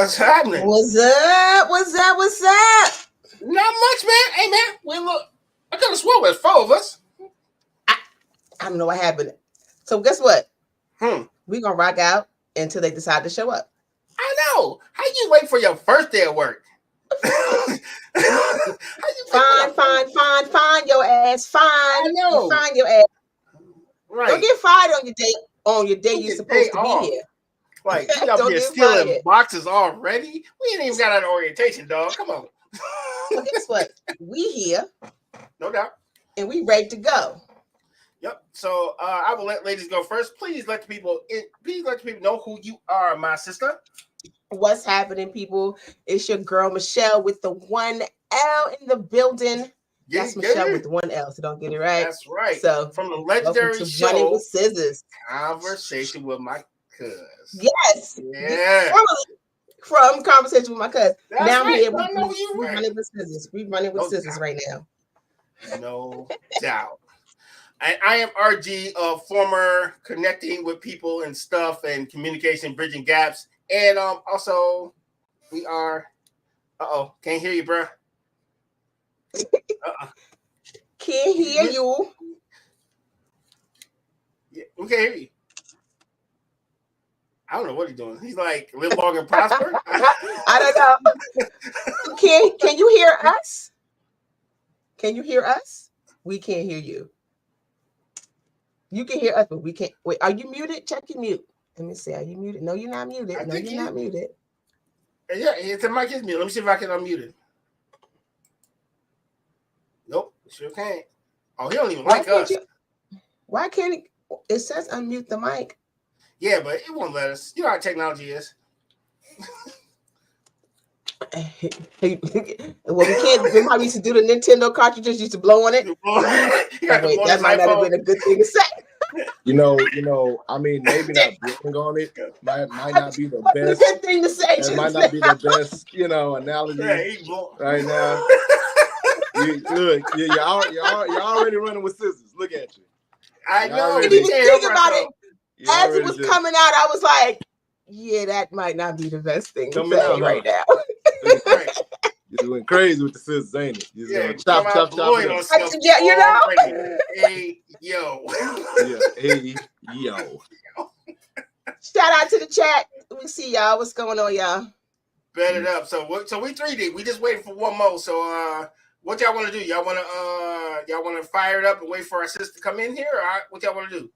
What's happening? What's up? What's up? What's up? Not much, man. Hey, man, I could have sworn there's 4 of us. I don't know what happened. So guess what? We gonna rock out until they decide to show up. I know. How you wait for your first day of work? Fine your ass. Fine. I know. Fine your ass. Right. Don't get fired on your day you're supposed to be here. Like, you up here stealing boxes already? We ain't even got an orientation, dog. Come on. Well, guess what? We here. No doubt. And we ready to go. Yep. So I will let ladies go first. Please let the people know who you are, my sister. What's happening, people? It's your girl Michelle with the 1 L in the building. That's Michelle with 1 L, so don't get it right. That's right. So from the legendary show Running with Scissors. Conversation with My Cuz. Yes. Yeah. From Conversation with My Cuz. Now right. here we running with scissors. We running with scissors right now. No doubt. I am RG, former connecting with people and stuff and communication, bridging gaps. And also we are can't hear you, bro. Can't hear you. Yeah, we can't hear you. I don't know what he's doing. He's like, live long and prosper. I don't know. Can you hear us? Can you hear us? We can't hear you. You can hear us, but we can't. Wait, are you muted? Check your mute. Let me see. Are you muted? No, you're not muted. No, you're not muted. Yeah, the mic is muted. Let me see if I can unmute it. Nope, sure can't. Oh, he don't even like us. Why can't it says unmute the mic? Yeah, but it won't let us. You know how technology is. Well, we can't. Remember how we used to do the Nintendo cartridges? Used to blow on it. Wait, that might not have been a good thing to say. You know. I mean, maybe not blowing on it might not be the best. Good thing to say. It might not be the best, analogy right now. You're already running with scissors. Look at you. I know. And even think about it. As it was coming out, I was like, yeah, that might not be the best thing to say right now. You're doing crazy with the scissors, ain't it? You're going chop. Yeah, Hey, yo. Yeah, hey, yo. Shout out to the chat. We see y'all. What's going on, y'all? Bet it up. So we 3D. We just waiting for one more. So what y'all want to do? Y'all want to fire it up and wait for our sister to come in here, or what y'all want to do?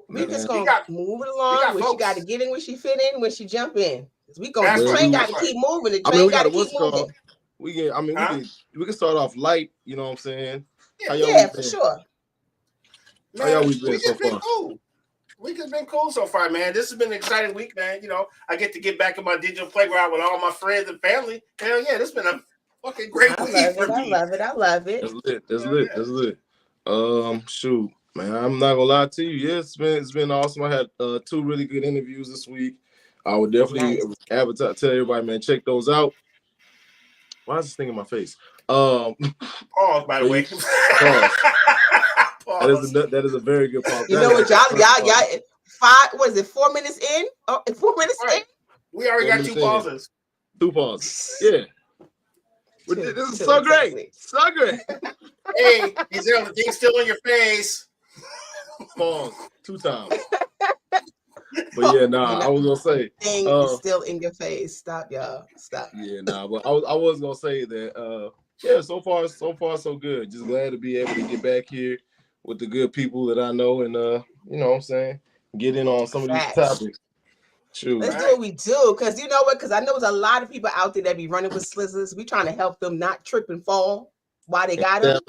We just gonna move it along. When she got to get in, when she fit in, when she jump in. We gonna. The train got to keep moving. The train got to keep moving. We can start off light. You know what I'm saying? Yeah, for sure. Man, how y'all been so far? Cool. Week has been cool so far, man. This has been an exciting week, man. I get to get back in my digital playground with all my friends and family. Hell yeah, this has been a fucking great week for me. I love it. That's lit. Shoot, man, I'm not gonna lie to you. Yeah, it's been awesome. I had 2 really good interviews this week. I would definitely advertise, tell everybody, man, check those out. Why is this thing in my face? Pause, by the way. Pause. That is a very good pause. You know what, y'all 4 minutes in? 4 minutes in? We already got 2 pauses. 2 pauses. Yeah. This is so great. So great. Hey, the thing's still in your face. Pause 2 times. But yeah, I was gonna say thing is still in your face. Stop, y'all. Stop. Yeah, but I was gonna say that so far so good. Just glad to be able to get back here with the good people that I know and you know what I'm saying, get in on some of these topics. True. Let's do what we do, because you know what? Because I know there's a lot of people out there that be running with scissors. We trying to help them not trip and fall while they got them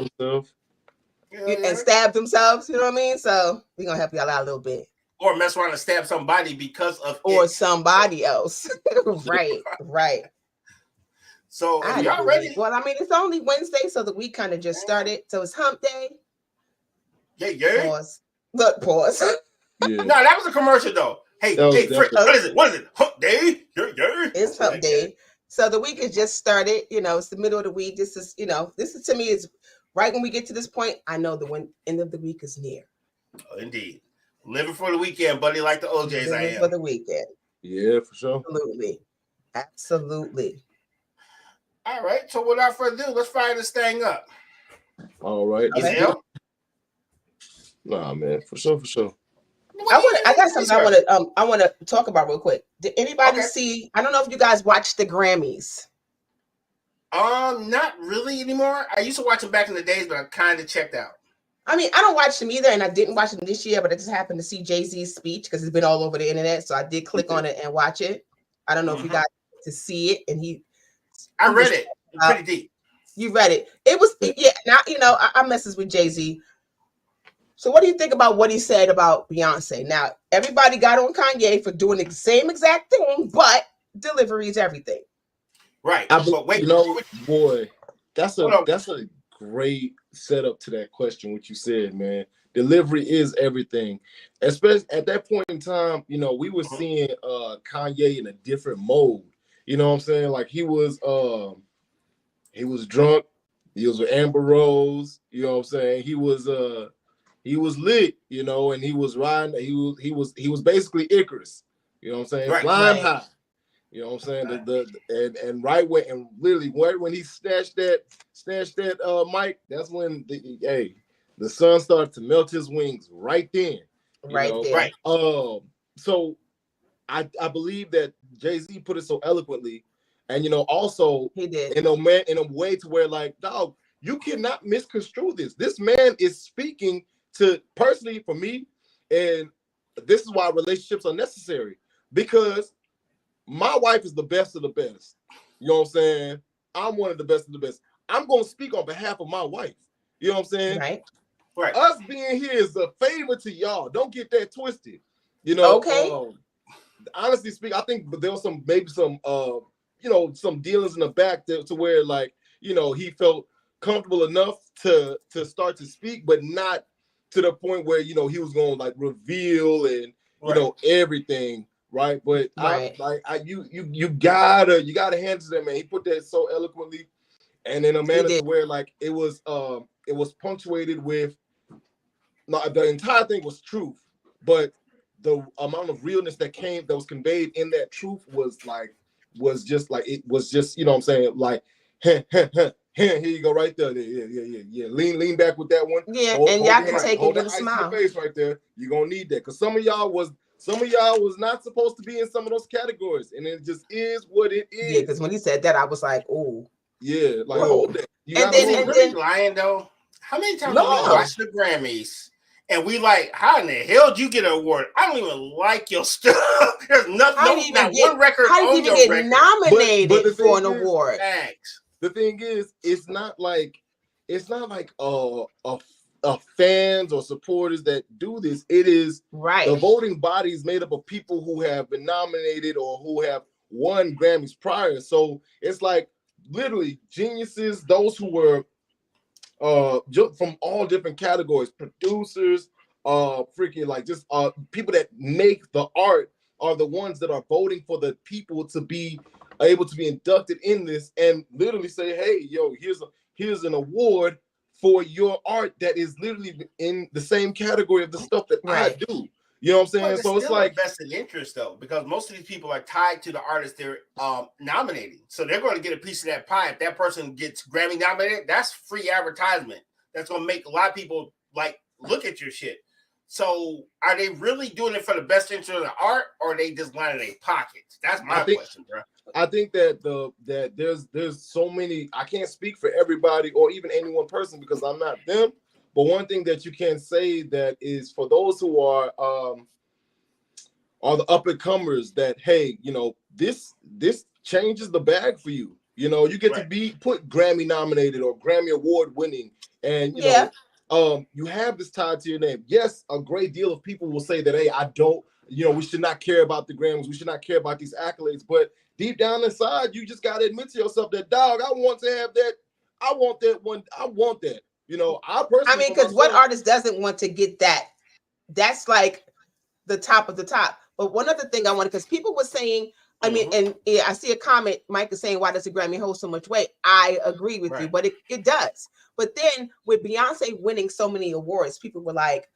and stab themselves. You know what I mean? So we're gonna help y'all out a little bit. Or mess around and stab somebody because of somebody else. Right. So y'all ready? Well, I mean, it's only Wednesday, so the week kind of just started. So it's hump day. Yeah. Pause. Look, pause. Yeah. No, that was a commercial though. Hey, Frick, what is it? Hump day? Yeah. It's hump day. So the week has just started. It's the middle of the week. This is to me is right when we get to this point. I know the end of the week is near. Oh, indeed. Living for the weekend, buddy, like the OJs I am. For the weekend. Yeah, for sure. Absolutely. Absolutely. All right. So without further ado, let's fire this thing up. All right. Okay. Nah, man, for sure. I got something I want to talk about real quick. Did anybody see? I don't know if you guys watched the Grammys. Not really anymore. I used to watch them back in the days, but I kind of checked out. I mean, I don't watch them either, and I didn't watch them this year, but I just happened to see Jay-Z's speech because it's been all over the internet, so I did click on it and watch it. I don't know if you got to see it, and I read it. It's pretty deep. You read it. It was Now I messes with Jay-Z. So what do you think about what he said about Beyonce? Now everybody got on Kanye for doing the same exact thing, but delivery is everything. Right. But wait, boy, that's a great setup to that question. What you said, man. Delivery is everything. Especially at that point in time, we were seeing Kanye in a different mode. You know what I'm saying? Like he was drunk. He was with Amber Rose. You know what I'm saying? He was lit, and he was riding. He was basically Icarus. You know what I'm saying? Right, Flying high. You know what I'm saying? And right when he snatched that mic, that's when the sun started to melt his wings right then. There. So I believe that Jay-Z put it so eloquently, and also he did in a way to where, like, dog, you cannot misconstrue this. This man is speaking to, personally, for me, and this is why relationships are necessary, because my wife is the best of the best. You know what I'm saying? I'm one of the best of the best. I'm going to speak on behalf of my wife. You know what I'm saying? Right. Us being here is a favor to y'all. Don't get that twisted. Honestly speaking, I think there was some dealings in the back to where, like, he felt comfortable enough to start to speak, but not to the point where, he was going to, like, reveal and, everything. Right. But you gotta hand to that man. He put that so eloquently and in a manner to where, like, it was punctuated with, the entire thing was truth, but the amount of realness that was conveyed in that truth was just you know what I'm saying, like, here you go right there. Yeah. Lean back with that one. Yeah, and y'all can take it with a smile. Face right there. You're gonna need that, because some of y'all was not supposed to be in some of those categories, and it just is what it is. Yeah, because when he said that, I was like, "Oh, yeah, like, hold that." And then lying though. How many times have we watched the Grammys and we like, how in the hell did you get an award? I don't even like your stuff. There's not one record on your record. Nominated for an award. Thanks. The thing is, it's not like fans or supporters that do this. It is the voting bodies made up of people who have been nominated or who have won Grammys prior. So it's like literally geniuses, those who were from all different categories, producers, freaking, like, just people that make the art are the ones that are voting for the people to be able to be inducted in this, and literally say, hey, yo, here's an award for your art that is literally in the same category of the stuff that I do. You know what I'm saying? So it's like vested interest, though, because most of these people are tied to the artist they're nominating. So they're going to get a piece of that pie. If that person gets Grammy nominated, that's free advertisement. That's going to make a lot of people, like, look at your shit. So are they really doing it for the best interest of the art, or are they just lining their pockets? That's my question, bro. I think that there's so many. I can't speak for everybody or even any one person because I'm not them. But one thing that you can say that is for those who are the up and comers, that, hey, this changes the bag for you. You get to be put Grammy nominated or Grammy award winning, and you have this tied to your name. Yes, a great deal of people will say that, hey, I don't, we should not care about the Grammys. We should not care about these accolades. But deep down inside, you just got to admit to yourself that, dog, I want to have that. I want that one. I want that. Because what artist doesn't want to get that? That's like the top of the top. But one other thing I wanted, because people were saying, and I see a comment, Mike is saying, why does the Grammy hold so much weight? I agree with you, but it does. But then with Beyonce winning so many awards, people were like,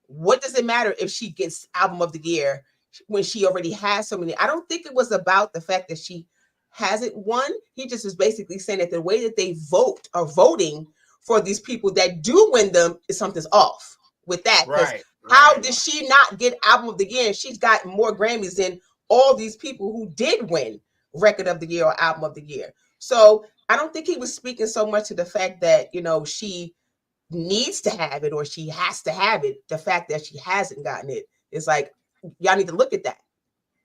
what does it matter if she gets album of the year when she already has so many? I don't think it was about the fact that she hasn't won. He just is basically saying that the way that they voting for these people that do win them is something's off with that. Because how did she not get album of the year? And she's got more Grammys than all these people who did win record of the year or album of the year. So I don't think he was speaking so much to the fact that, you know, she needs to have it or she has to have it. The fact that she hasn't gotten it is like, y'all need to look at that.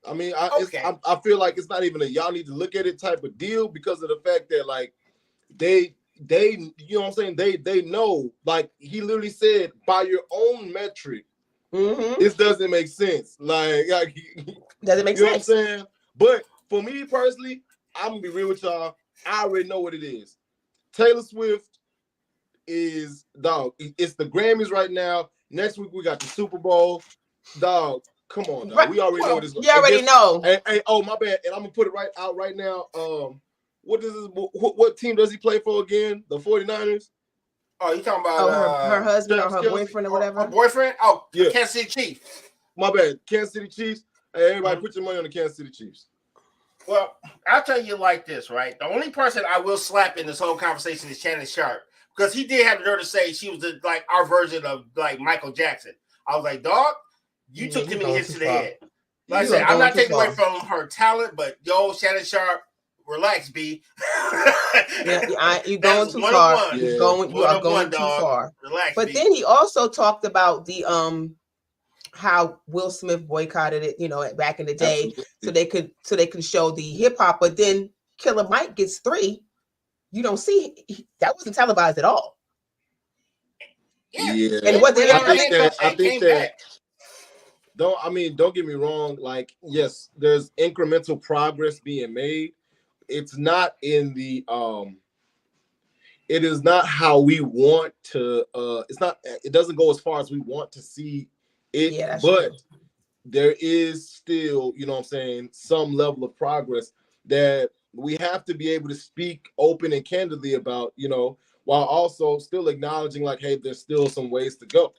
I mean, I feel like it's not even a y'all need to look at it type of deal because of the fact that like they you know what I'm saying, they know, like he literally said, by your own metric, this doesn't make sense. Like doesn't make sense. You know what I'm saying? But for me personally, I'm gonna be real with y'all. I already know what it is. Taylor Swift is dog. It's the Grammys right now. Next week we got the Super Bowl. Dog, come on, dog. We already know what it's. You already know. Hey, oh my bad. And I'm gonna put it right out right now. What team does he play for again? The 49ers? Oh, you talking about her husband or her boyfriend or whatever? Her boyfriend? Oh, yeah. Kansas City Chiefs. My bad. Kansas City Chiefs. Hey, everybody, put your money on the Kansas City Chiefs. Well, I'll tell you like this, right? The only person I will slap in this whole conversation is Shannon Sharp because he did have the nerve to say she was like our version of like Michael Jackson. I was like, dog, you took too many hits to the head. Like I said, I'm not taking away from her talent, but yo, Shannon Sharp, relax, B. You're going too far. You are going too far. Relax, but B. then he also talked about the how Will Smith boycotted it, you know, back in the day, Absolutely. so they could show the hip hop. But then Killer Mike gets 3. You don't see that wasn't televised at all. Yeah, and what they I think that don't get me wrong. Like, yes, there's incremental progress being made. It's not in the it is not how we want to. It doesn't go as far as we want to see it, but true. There is still, you know what I'm saying, some level of progress that we have to be able to speak open and candidly about, you know, while also still acknowledging like, hey, there's still some ways to go.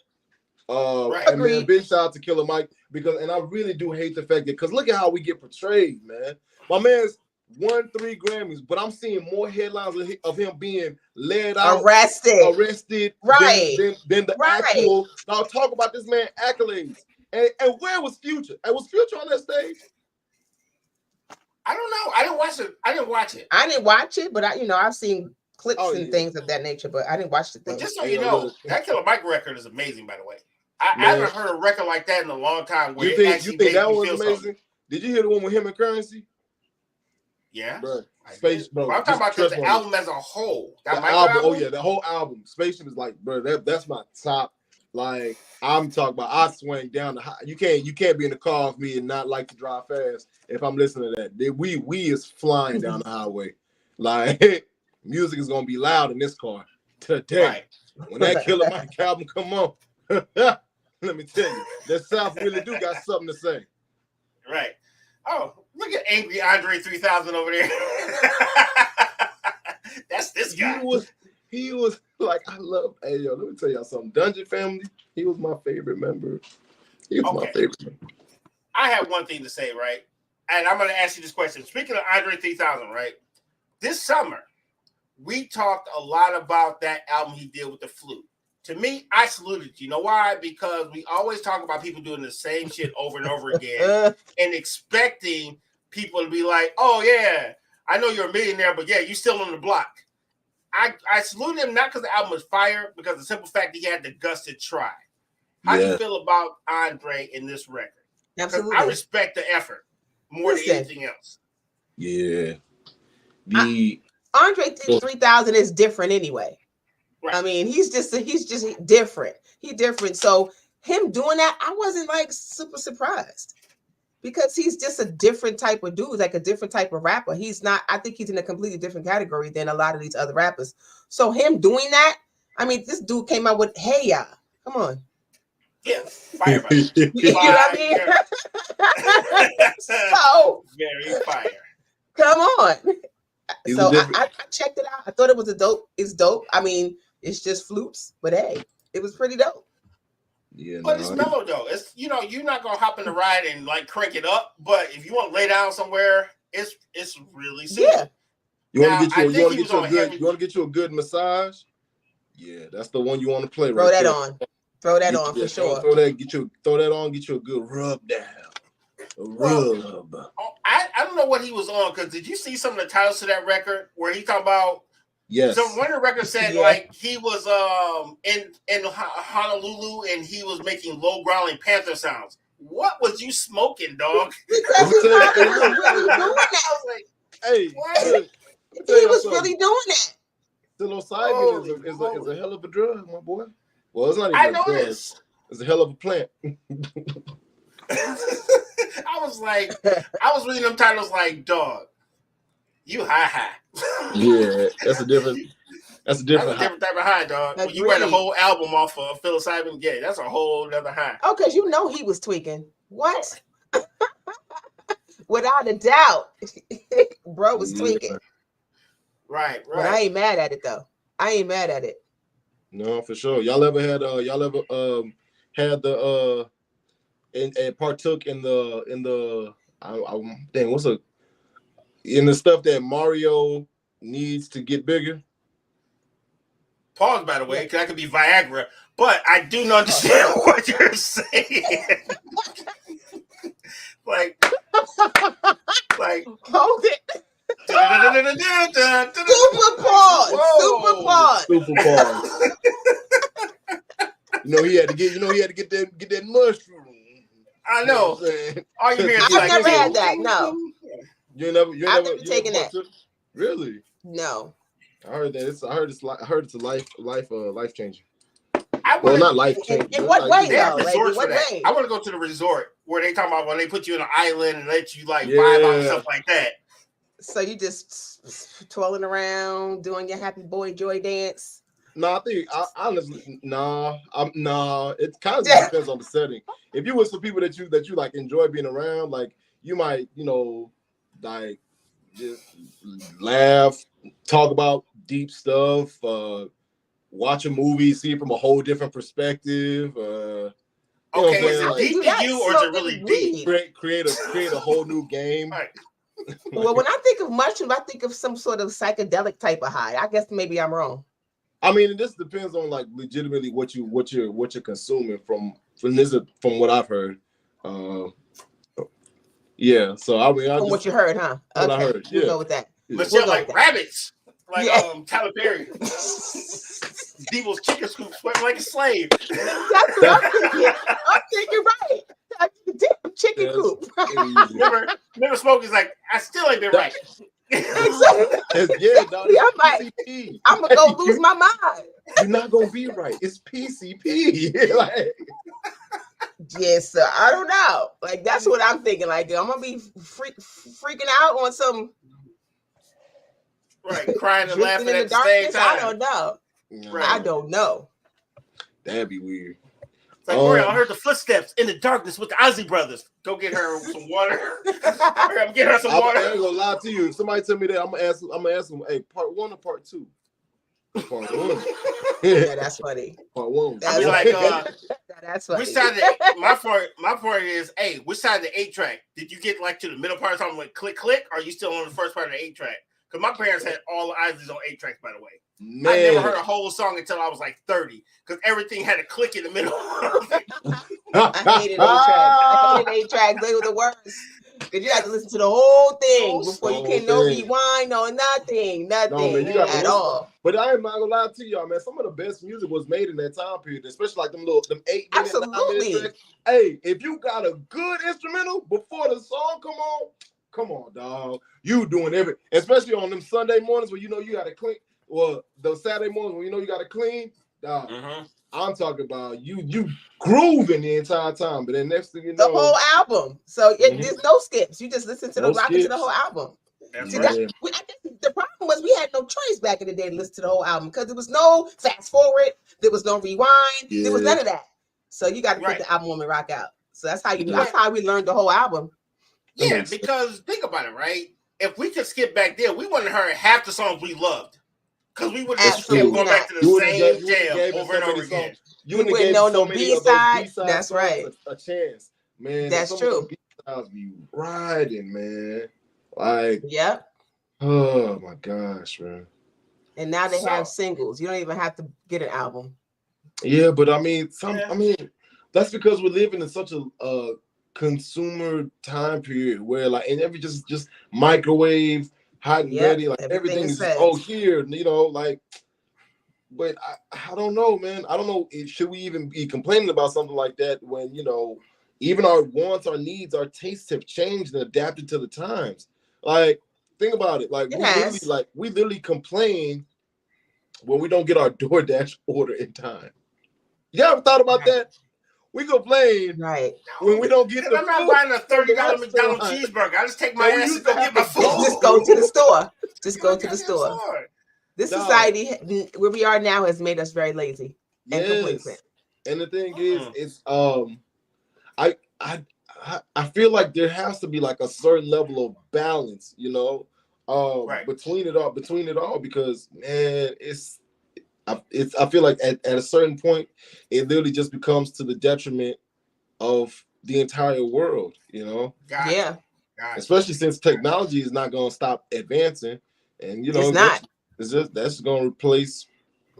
And man, big shout out to Killer Mike and I really do hate the fact that because look at how we get portrayed, man. My man's won 3 Grammys, but I'm seeing more headlines of him being led out, arrested, right? Than the actual. Now talk about this man accolades. And where was Future? And was Future on that stage? I don't know. I didn't watch it. I didn't watch it, but I've seen clips and things of that nature, but I didn't watch the thing. But just so you know, that Killer Mike record is amazing, by the way. I haven't heard a record like that in a long time. Where you think that was amazing? Something. Did you hear the one with him and Currency? Yeah. Bro. Bro, I'm talking about the album as a whole. That album. Oh yeah, the whole album. Spaceship is like, bro, that's my top. Like I'm talking about, I swing down the high. You can't be in the car with me and not like to drive fast. If I'm listening to that, we is flying down the highway. Like music is gonna be loud in this car today. Right. When that Killer Mike album come on, let me tell you, that South really do got something to say. Right. Oh, look at angry Andre 3000 over there. That's this guy. He was like, I love. Hey, yo, let me tell y'all something. Dungeon Family, he was my favorite member. He was my favorite member. I have one thing to say, right? And I'm going to ask you this question. Speaking of Andre 3000, right? This summer, we talked a lot about that album he did with the flute. To me, I saluted. You know why? Because we always talk about people doing the same shit over and over again and expecting people to be like, oh, yeah, I know you're a millionaire, but yeah, you still on the block. I salute him not because the album was fire, because the simple fact that he had the guts to try. How do you feel about Andre in this record? Absolutely. I respect the effort more than anything else. Yeah. Andre 3000 is different anyway. Right. I mean, he's just different. He's different. So him doing that, I wasn't like super surprised. Because he's just a different type of dude, like a different type of rapper. He's not, I think he's in a completely different category than a lot of these other rappers. So him doing that, I mean, this dude came out with, hey, y'all, come on. Yeah, fire. You know what I mean? So, very fire. Come on. So I checked it out. I thought it was it's dope. I mean, it's just flutes, but hey, it was pretty dope. Yeah, but it's mellow though. It's you're not gonna hop in the ride and like crank it up. But if you want to lay down somewhere It's really soothing. Yeah. You want to Now, get you a good massage? Yeah, that's the one you want to play. Throw right that there. on. Throw that on for sure. Throw that on. Get you a good rub down. Rub. I don't know what he was on, because did you see some of the titles to that record where he talked about? Yes. So one of the records said like he was in Honolulu and he was making low growling panther sounds. What was you smoking, dog? Because he probably was really doing that. I was like, hey, what? He was really doing that. Psilocybin is a hell of a drug, my boy. Well, it's not even I a drug. noticed. It's a hell of a plant. I was reading them titles like, dog, you high. Yeah, that's a different type of high, dog. When you write a whole album off of psilocybin, yeah, that's a whole other high. Oh, because you know he was tweaking. What? Without a doubt. Bro was tweaking. Right. But I ain't mad at it though. I ain't mad at it. No, for sure. Y'all ever had the and partook in the in the stuff that Mario needs to get bigger? Pause, by the way, because that could be Viagra, but I do not understand what you're saying. like hold it. Super pause. He had to get that mushroom. I know. All you hear is I've never had that. No. You never taken that. Really? No. I heard that. I heard it's a life changing. Well, not life changing. In what way though? Like, in what way? I want to go to the resort where they talk about when they put you in an island and let you vibe out and stuff like that. So you just twirling around, doing your happy boy joy dance. No, honestly, it kind of depends on the setting. If you with some people that you like enjoy being around, like you might, like just laugh, talk about deep stuff, watch a movie, see it from a whole different perspective. Okay, is it deep to you or is it really deep? Create a whole new game. Right. Well, when I think of mushroom, I think of some sort of psychedelic type of high. I guess maybe I'm wrong. I mean, this depends on like legitimately what you're consuming from what I've heard. Yeah. So I mean, from what you heard, huh? What I heard. Yeah. We'll go with that. Michelle, like rabbits, like Tyler Perry. Devil's chicken scoop sweating like a slave. That's what I'm thinking. I'm thinking right. Damn chicken coop. Remember Smokey's like, I still ain't been right. Yeah, dog. I'm gonna go lose my mind. You're not gonna be right. It's PCP. Yes, sir. I don't know. Like that's what I'm thinking. Like I'm gonna be freaking out on some. Right, crying and laughing at the same time. I don't know. Right. I don't know. That'd be weird. It's like, I heard the footsteps in the darkness with the Ozzy brothers. Go get her some water. I'm getting her some water. I ain't gonna lie to you. If somebody tell me that, I'm gonna ask them, hey, part 1 or part 2? Part 1. Yeah, that's funny. Part 1. I mean, like, that's funny. Which side my part is, hey, which side of the 8-track? Did you get like to the middle part of time like click click? Or are you still on the first part of the 8-track? Because my parents had all the Ozzy's on 8-tracks, by the way. Man. I never heard a whole song until I was like 30 because everything had a click in the middle. I hated 8-tracks. They were the worst. Because you had to listen to the whole thing before you can rewind or nothing at all. But I ain't not gonna lie to y'all, man. Some of the best music was made in that time period, especially like them 8-minute, 9-minute tracks. Hey, if you got a good instrumental before the song come on, dog. You doing everything, especially on them Sunday mornings where you gotta clean. Well, those Saturday mornings when you gotta clean, dog. I'm talking about you grooving the entire time, but then next thing you know, the whole album. So there's no skips. You just listen to the rocking to the whole album. That's See, right. I think the problem was we had no choice back in the day to listen to the whole album because there was no fast forward, there was no rewind, there was none of that. So you got to put the album on and rock out. So that's how that's how we learned the whole album. Yeah, because think about it, right? If we could skip back there, we wouldn't have heard half the songs we loved. Because we would just keep going back to the same jam over and over again. You wouldn't know no B-side. That's right. A chance, man. That's true. B-sides be riding, man. Like, Yep. oh my gosh, man. And now they have singles. You don't even have to get an album. Yeah, but I mean, that's because we're living in such a consumer time period where like, and every just microwave, hot and ready, like everything is just, here, like. But I don't know, man. I don't know. Should we even be complaining about something like that when, even our wants, our needs, our tastes have changed and adapted to the times? Like, think about it. Like, we literally complain when we don't get our DoorDash order in time. You ever thought about that? We complain when we don't get the food. I'm not buying a $30 McDonald's cheeseburger. I just take my ass and go get my food. Just go to the store. Just go to the store. This society where we are now has made us very lazy and complacent. And the thing is, it's I feel like there has to be like a certain level of balance, between it all, because man, I feel like at a certain point, it literally just becomes to the detriment of the entire world, Yeah. Especially since technology is not going to stop advancing, and it's not. That's going to replace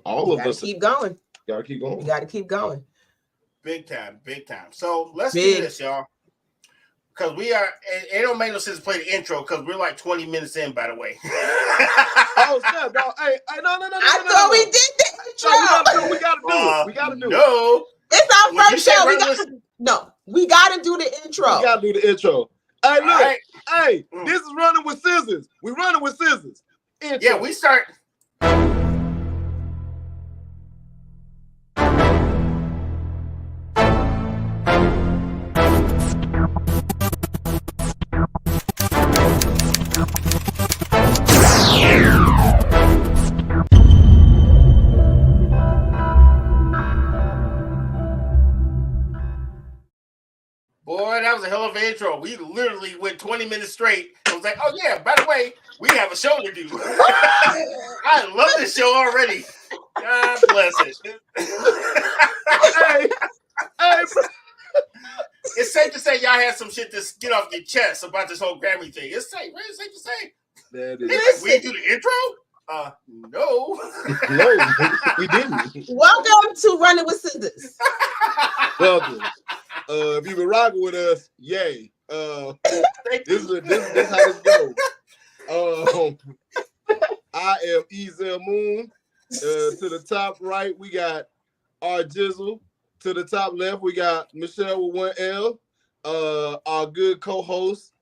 all of us. Keep going. Gotta keep going. You got to keep going. Big time. So let's do this, y'all. Because we are, it don't make no sense to play the intro because we're like 20 minutes in, by the way. Oh, snap, dog. Hey, no. I thought we did the intro. We gotta do it. We gotta do it. No. It's our first show. We gotta do the intro. We gotta do the intro. Hey, look. Right. Hey, this is Running with Scissors. We running with scissors. Intro. Yeah, we start. Boy, that was a hell of an intro. We literally went 20 minutes straight. I was like, oh yeah, by the way, we have a show to do. I love this show already. God bless it. Hey. It's safe to say y'all had some shit to get off your chest about this whole Grammy thing. It's safe, right? It's safe to say. That is. We do the intro? No. No, we didn't. Welcome to Running with Scissors. Welcome. If you've been rocking with us, yay. This is how this goes. I am Ezel Moon. To the top right, we got our Jizzle. To the top left, we got Michelle with one L. Our good co-host,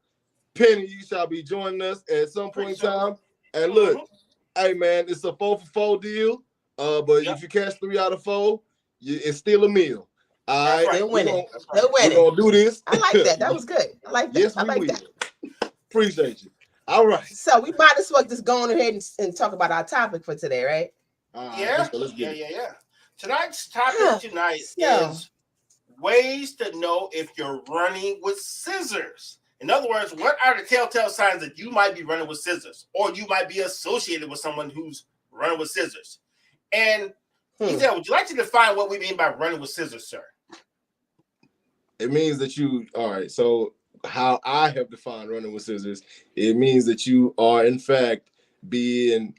Penny, you shall be joining us at some point in time. And look, hey man, it's a 4 for 4 deal. But if you catch 3 out of 4, it's still a meal. All right, they're winning. We're gonna do this. I like that. That was good. I like that. Yes, I like will. that. Appreciate you. All right. So we might as well just go on ahead and talk about our topic for today, right? Yeah. Tonight's topic is ways to know if you're running with scissors. In other words, what are the telltale signs that you might be running with scissors, or you might be associated with someone who's running with scissors? And Ezel, would you like to define what we mean by running with scissors, sir? It means that all right, so how I have defined running with scissors, it means that you are, in fact, being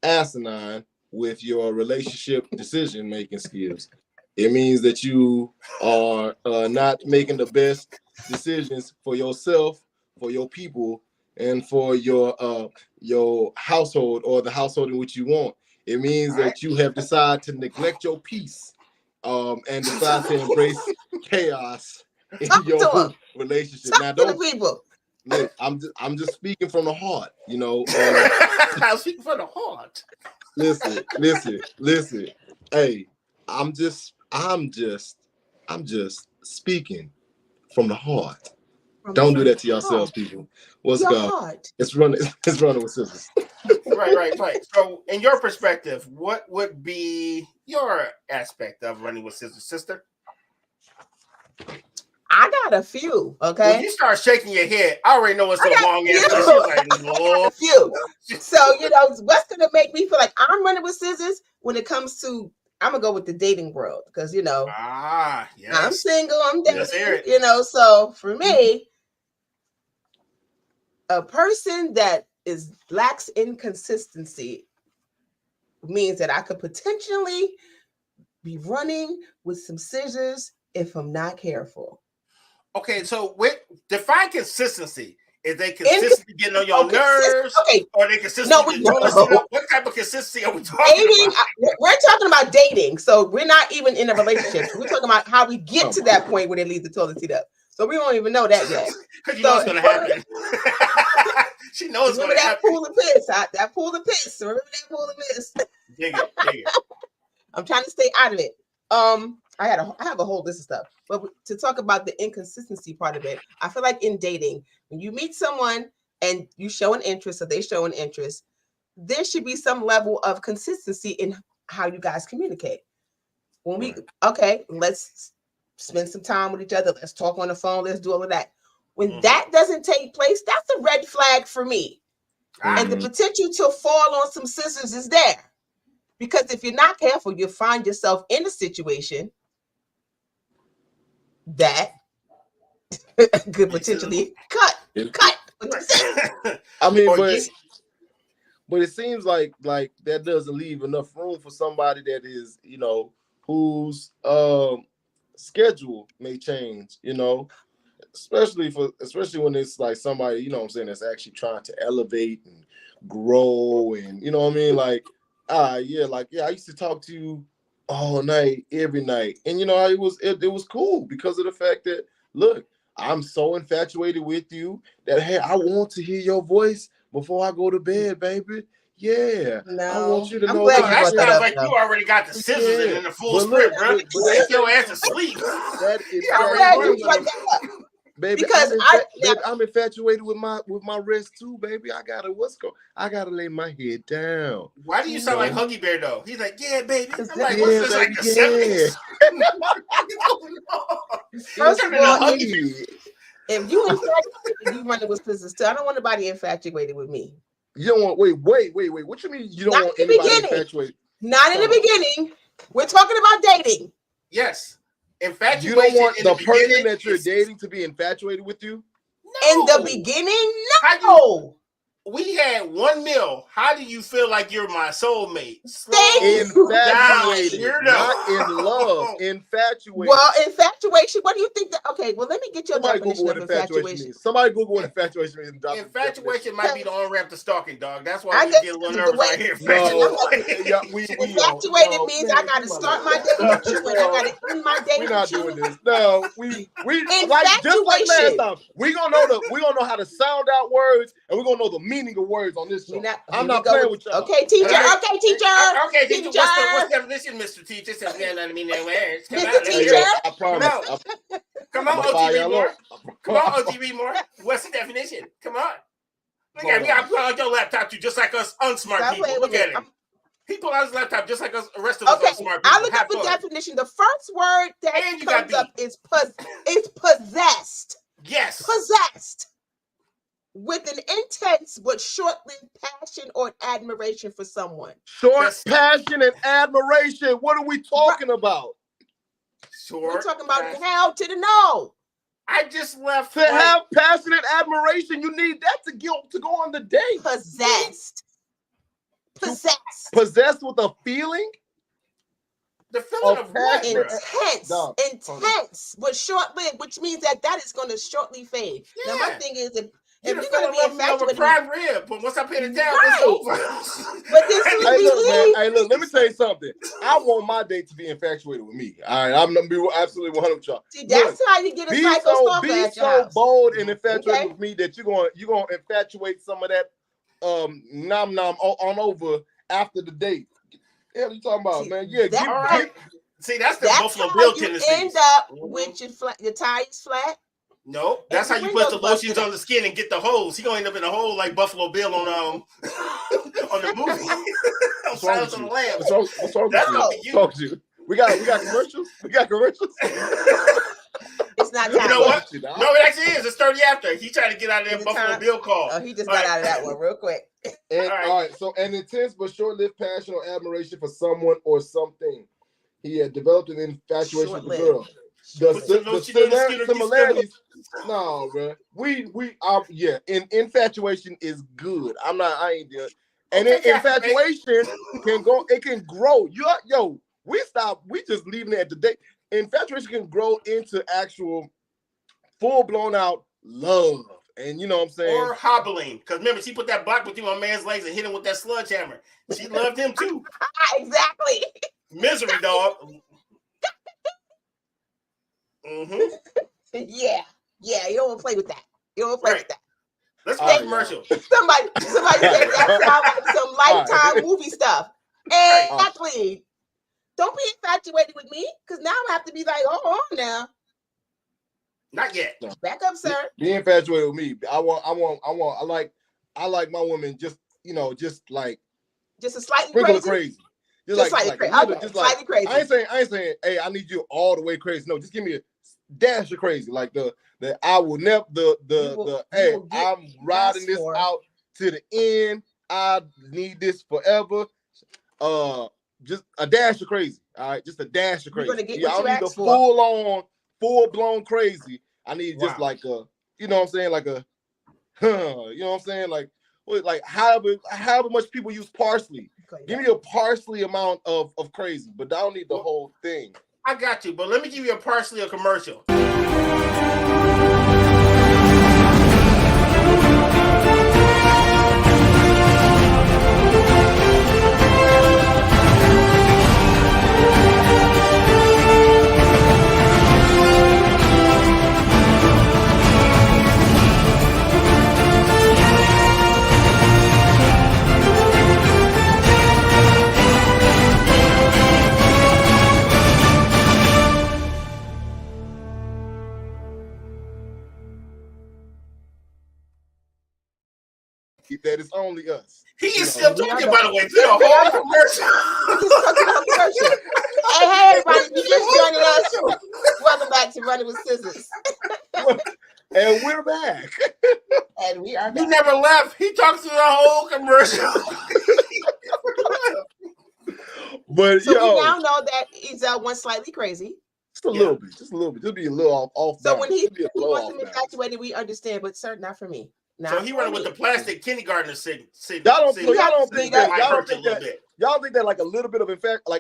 asinine with your relationship decision-making skills. It means that you are not making the best decisions for yourself, for your people, and for your household or the household in which you want. It means that you have decided to neglect your peace and decide to embrace chaos in your relationship. Talk to the people. Look, I'm just speaking from the heart, I'm speaking from the heart. Listen. Hey, I'm just speaking from the heart. Don't do that to yourselves, people. What's God? It's running with scissors. Right. So, in your perspective, what would be your aspect of running with scissors, sister? I got a few. Okay. When you start shaking your head, I already know it's a long answer. She's like, no. A few. So what's gonna make me feel like I'm running with scissors when it comes to I'm gonna go with the dating world because yes. I'm single. I'm dating. So for me, A person that lacks inconsistency means that I could potentially be running with some scissors if I'm not careful. Okay, so define consistency. Is they consistently getting on your nerves? Okay. Or they consistently what type of consistency are we talking about? We're talking about dating. So we're not even in a relationship. We're talking about how we get to that point where they leave the toilet seat up. So we don't even know that yet. Because you know it's going to happen. She knows it's going to happen. Pool of piss. That pool of piss. Remember that pool of piss? Dig it. I'm trying to stay out of it. I have a whole list of stuff. But to talk about the inconsistency part of it, I feel like in dating, when you meet someone and you show an interest or they show an interest, there should be some level of consistency in how you guys communicate. When let's spend some time with each other. Let's talk on the phone. Let's do all of that. When that doesn't take place, that's a red flag for me. And the potential to fall on some scissors is there. Because if you're not careful, you'll find yourself in a situation that could potentially cut. I mean, but it seems like that doesn't leave enough room for somebody that is, whose schedule may change, especially when it's like somebody, that's actually trying to elevate and grow, and I used to talk to you all night, every night. And it was cool because of the fact that, look, I'm so infatuated with you that, hey, I want to hear your voice before I go to bed, baby. Yeah. No, I want you to know that sounds like you already got the scissors in the full sprint, bro. Take your ass to sleep. Baby, because I'm infatuated with my rest too, baby. I gotta lay my head down. Why do you sound like Huggy Bear though? He's like, yeah, baby. I'm like, what's this, like the 70s? First of all, if you infatuated, you running with scissors too. I don't want anybody infatuated with me. You don't want wait. What you mean you don't want anybody infatuated? Not in the beginning. We're talking about dating. Yes. Infatuation. You don't want the person that you're dating to be infatuated with you? No. In the beginning, no. We had one meal. How do you feel like you're my soulmate? Infatuated, not in love. Infatuated. Well, infatuation. What do you think? Let me get your definition of infatuation. Somebody Google what infatuation means. Infatuation might be the on-ramp to stalking, dog. That's why we get a little nervous right here. Infatuated means I got to start my day with you and I got to end my day with you. We're not doing this. No, we just like last time. We're gonna know how to sound out words, and we're gonna know the meaning of words on this show. I'm not playing with y'all. Okay, teacher. Okay, teacher. What's the definition, Mr. Teacher? Says we don't mean no words. Mr. Teacher. I promise. Come on, OG, read more. Come on, OG, read more. What's the definition? Come on. Look at me. I put on your laptop too, just like us unsmart people. Look at him. He put on his laptop just like us, the rest of us unsmart people. I look up the definition. The first word that comes up is possessed. Yes. Possessed. With an intense but short-lived passion or admiration for someone. Passion and admiration. What are we talking about? We're talking about hell to the no. I just left. To have passionate admiration, you need that to go on the date. Possessed. Possessed with a feeling? The feeling of what? Intense, but short-lived, which means that is going to shortly fade. Yeah. Now, my thing is, if you're going to be infatuated, prime rib, but once I pin it down, it's over. But this look, let me tell you something. I want my date to be infatuated with me. All right, I'm gonna be absolutely 100% with y'all. See, that's how you get a psycho stalker. Be so bold and infatuated with me that you're gonna infatuate some of that nom on over after the date. What the hell are you talking about, man? Yeah, see, that's the Buffalo Bill tendency. End up with your tires flat. No, that's how you put the lotions on the skin and get the holes. He gonna end up in a hole like Buffalo Bill on the movie. What's wrong with you? What's wrong with you? We got commercials. It's not time. You know what? No, it actually is. It's 30 after. He tried to get out of that Buffalo Bill call. Oh, he just got out of that one real quick. All right. So an intense but short-lived passion or admiration for someone or something. He had developed an infatuation with the girl. The no, bro. We are infatuation is good. I ain't there. And Okay, then infatuation can go, it can grow. We just leaving it at the day. Infatuation can grow into actual full-blown out love. And you know what I'm saying? Or hobbling. Because remember, she put that block between my man's legs and hit him with that sledgehammer. She loved him too. Exactly. Misery, dog. Mm-hmm. Yeah. You don't want to play with that. You don't want to play with that. Let's go commercial. Somebody said that sounds like some Lifetime movie stuff. Exactly. Don't be infatuated with me, because now I have to be like, oh now. Not yet. No. Back up, sir. Be infatuated with me. I like my woman just a slightly crazy. Just slightly crazy. Okay, slightly crazy. I ain't saying, hey, I need you all the way crazy. No, just give me a dash of crazy. Like I will never I'm riding this out to the end. I need this forever. Just a dash of crazy. All right, just a dash of crazy. You're gonna get I don't need the full-blown crazy. I need just like a, you know what I'm saying, like a, you know what I'm saying, like however much people use parsley. Give me a parsley amount of crazy, but I don't need the whole thing. I got you, but let me give you a parsley or commercial. That it's only us. He is still talking, by the way, through the whole commercial. Hey, everybody, you just joining us. Welcome back to Running with Scissors. And we're back. And we are back. You never left. He talks through the whole commercial. But so we now know that Ezel went slightly crazy. Just a little bit. Just be a little off. So when he wants to be infatuated, we understand, but sir, not for me. So he running with the plastic kindergartner sitting. Y'all don't think that like a little bit of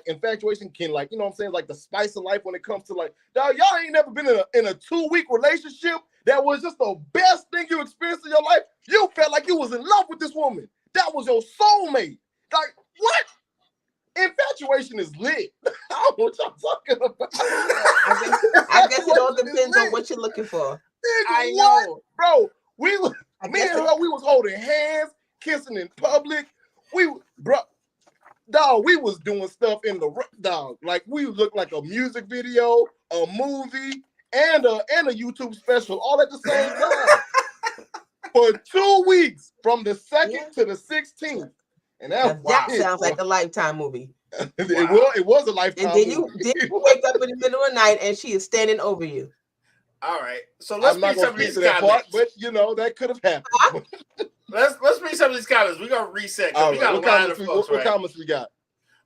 infatuation can, like, you know what I'm saying, like the spice of life when it comes to like, y'all ain't never been in a 2-week relationship that was just the best thing you experienced in your life. You felt like you was in love with this woman. That was your soulmate. Like, what? Infatuation is lit. I don't know what y'all talking about. I guess it all depends on what you're looking for. I know, bro. We was holding hands, kissing in public. We was doing stuff in the dog. Like, we looked like a music video, a movie, and a YouTube special all at the same time for 2 weeks, from the 2nd to the 16th. And that sounds like a Lifetime movie. It was a Lifetime movie. And then you wake up in the middle of the night and she is standing over you. All right, so let's bring some of these comments. Part, but you know that could have happened. let's bring some of these comments. We're gonna reset. Right, we got a line of folks. What comments we got?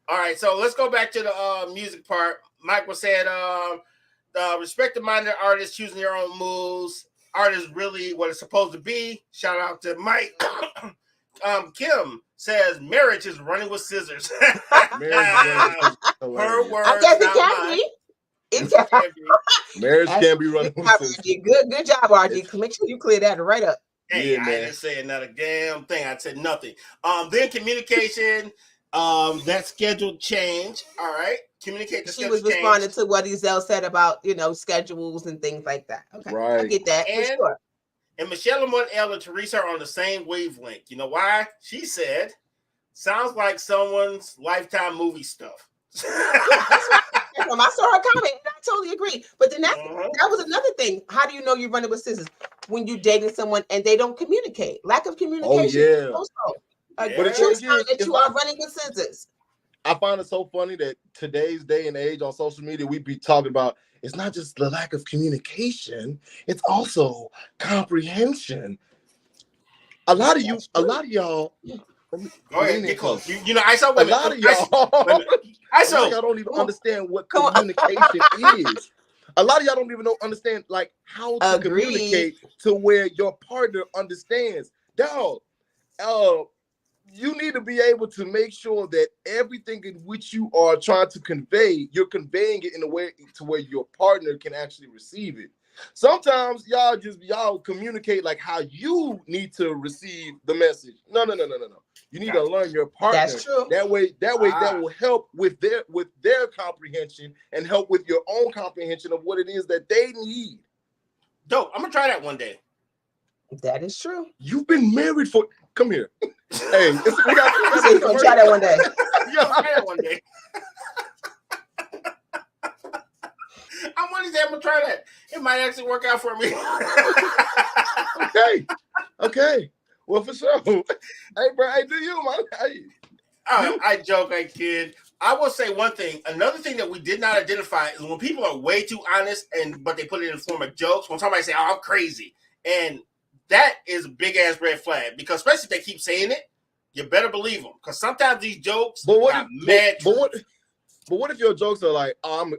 All right, so let's go back to the music part. Mike was saying, respect the minded artists choosing their own moves. Art is really what it's supposed to be. Shout out to Mike. Kim says marriage is running with scissors. Her words. I guess it can be. Marriage can be running with scissors. Good job, RG. Make sure you clear that right up. Hey, I didn't say not a damn thing. I said nothing. Then communication. That schedule change. All right. Communicate the schedule. She was responding to what Ezel said about, schedules and things like that. Okay. Right. I get that. And, for sure. And Michelle Lamont and Teresa are on the same wavelength. You know why? She said, sounds like someone's Lifetime movie stuff. I saw her comment and I totally agree. But then that was another thing. How do you know you're running with scissors? When you're dating someone and they don't communicate. Lack of communication. Oh, yeah. Also, but it's that you are running with scissors. I find it so funny that today's day and age on social media, we be talking about, it's not just the lack of communication, it's also comprehension. A lot of y'all. Go ahead, get close. I saw women. A lot of y'all. I saw. Y'all don't even understand what communication is. A lot of y'all don't even understand like how to communicate to where your partner understands. Dog, you need to be able to make sure that everything in which you are trying to convey, you're conveying it in a way to where your partner can actually receive it. Sometimes y'all communicate like how you need to receive the message. No. You need to learn your partner. That's true. That way that will help with their comprehension and help with your own comprehension of what it is that they need. Dope. I'm gonna try that one day. That is true. You've been married for. Come here. Hey, we got to try that one day. Try that one day. I'm gonna try that. It might actually work out for me. Okay. Well, for sure. Hey, bro. Hey, do you, man? Hey. I joke, I kid. I will say one thing. Another thing that we did not identify is when people are way too honest, but they put it in the form of jokes. When somebody say, "Oh, I'm crazy," and that is a big ass red flag, because especially if they keep saying it, you better believe them. Because sometimes these jokes are mad. But what if your jokes are like, "Oh, I'm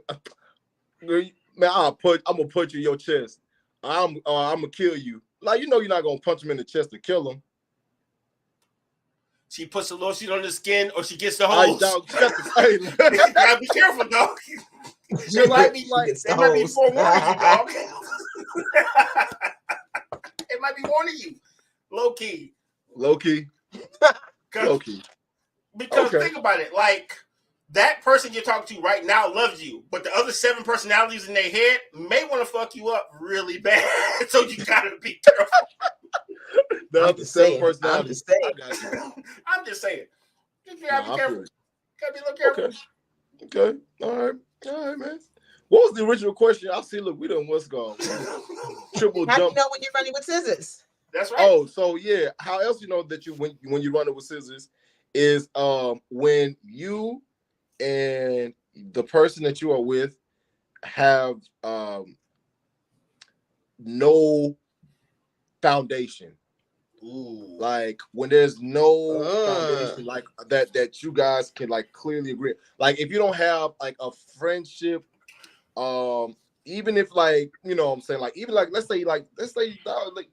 gonna punch you in your chest. I'm gonna kill you." Like, you're not gonna punch him in the chest to kill him. She puts a lotion on the skin, or she gets the hose. Hey, gotta be careful, dog. They might be forewarning you, dog. It might be warning you, low key. Because think about it, like, that person you're talking to right now loves you, but the other 7 personalities in their head may want to fuck you up really bad. So you gotta be careful. The other 7 personalities. I'm just saying. You gotta be careful. Gotta be a little careful. Okay. All right, man. What was the original question? I see. Look, we done what's gone. Triple How jump. do you know when you're running with scissors? That's right. Oh, so yeah. How else you know that when you're running with scissors is when you and the person that you are with have no foundation. Ooh. Like when there's no foundation like that you guys can like clearly agree. Like if you don't have like a friendship, even if like, what I'm saying, like even like let's say like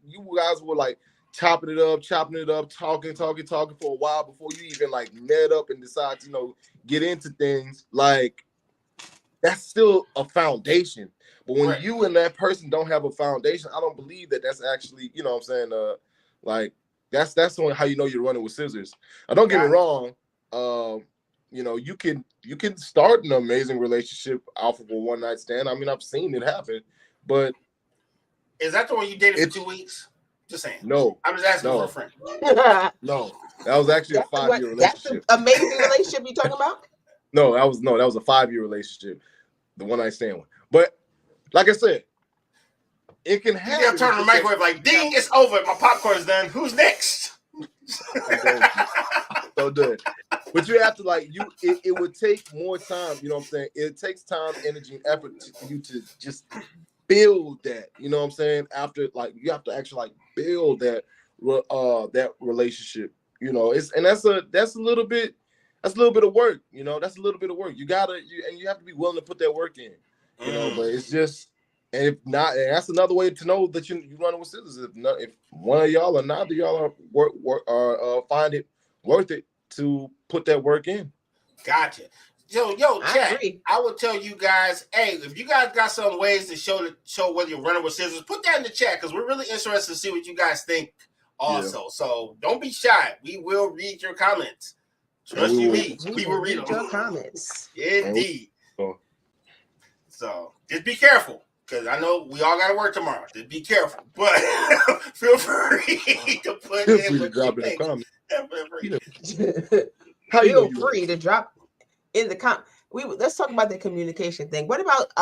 you guys were like chopping it up, talking for a while before you even like met up and decide to get into things, like that's still a foundation. But when you and that person don't have a foundation, I don't believe that that's actually, like that's only how you know you're running with scissors. Now, don't get me wrong, you can start an amazing relationship off of a one night stand. I mean, I've seen it happen, but is that the one you dated for 2 weeks? Just saying. No, I'm just asking for a friend. No, that was actually a 5-year relationship. That's an amazing relationship you talking about? No, that was a 5-year relationship, the one night stand one. But like I said, it can happen. You gotta turn on the microwave like, ding, it's over. My popcorn's done. Who's next? So good. But you have to it would take more time, you know what I'm saying? It takes time, energy, and effort for you to just build that, you know what I'm saying? After you have to actually build that relationship, that's a little bit of work, that's a little bit of work. You have to be willing to put that work in, but it's just, and if not, and that's another way to know that you running with scissors. If one of y'all or neither of y'all are find it worth it to put that work in. Gotcha. Yo, chat. I will tell you guys, hey, if you guys got some ways to show whether you're running with scissors, put that in the chat, because we're really interested to see what you guys think also. Yeah. So don't be shy. We will read your comments. Trust you me. We will read your comments. Indeed. So just be careful, because I know we all got to work tomorrow. Just be careful. But feel free to put in what you think. Feel free to drop in the comment. Let's talk about the communication thing. What about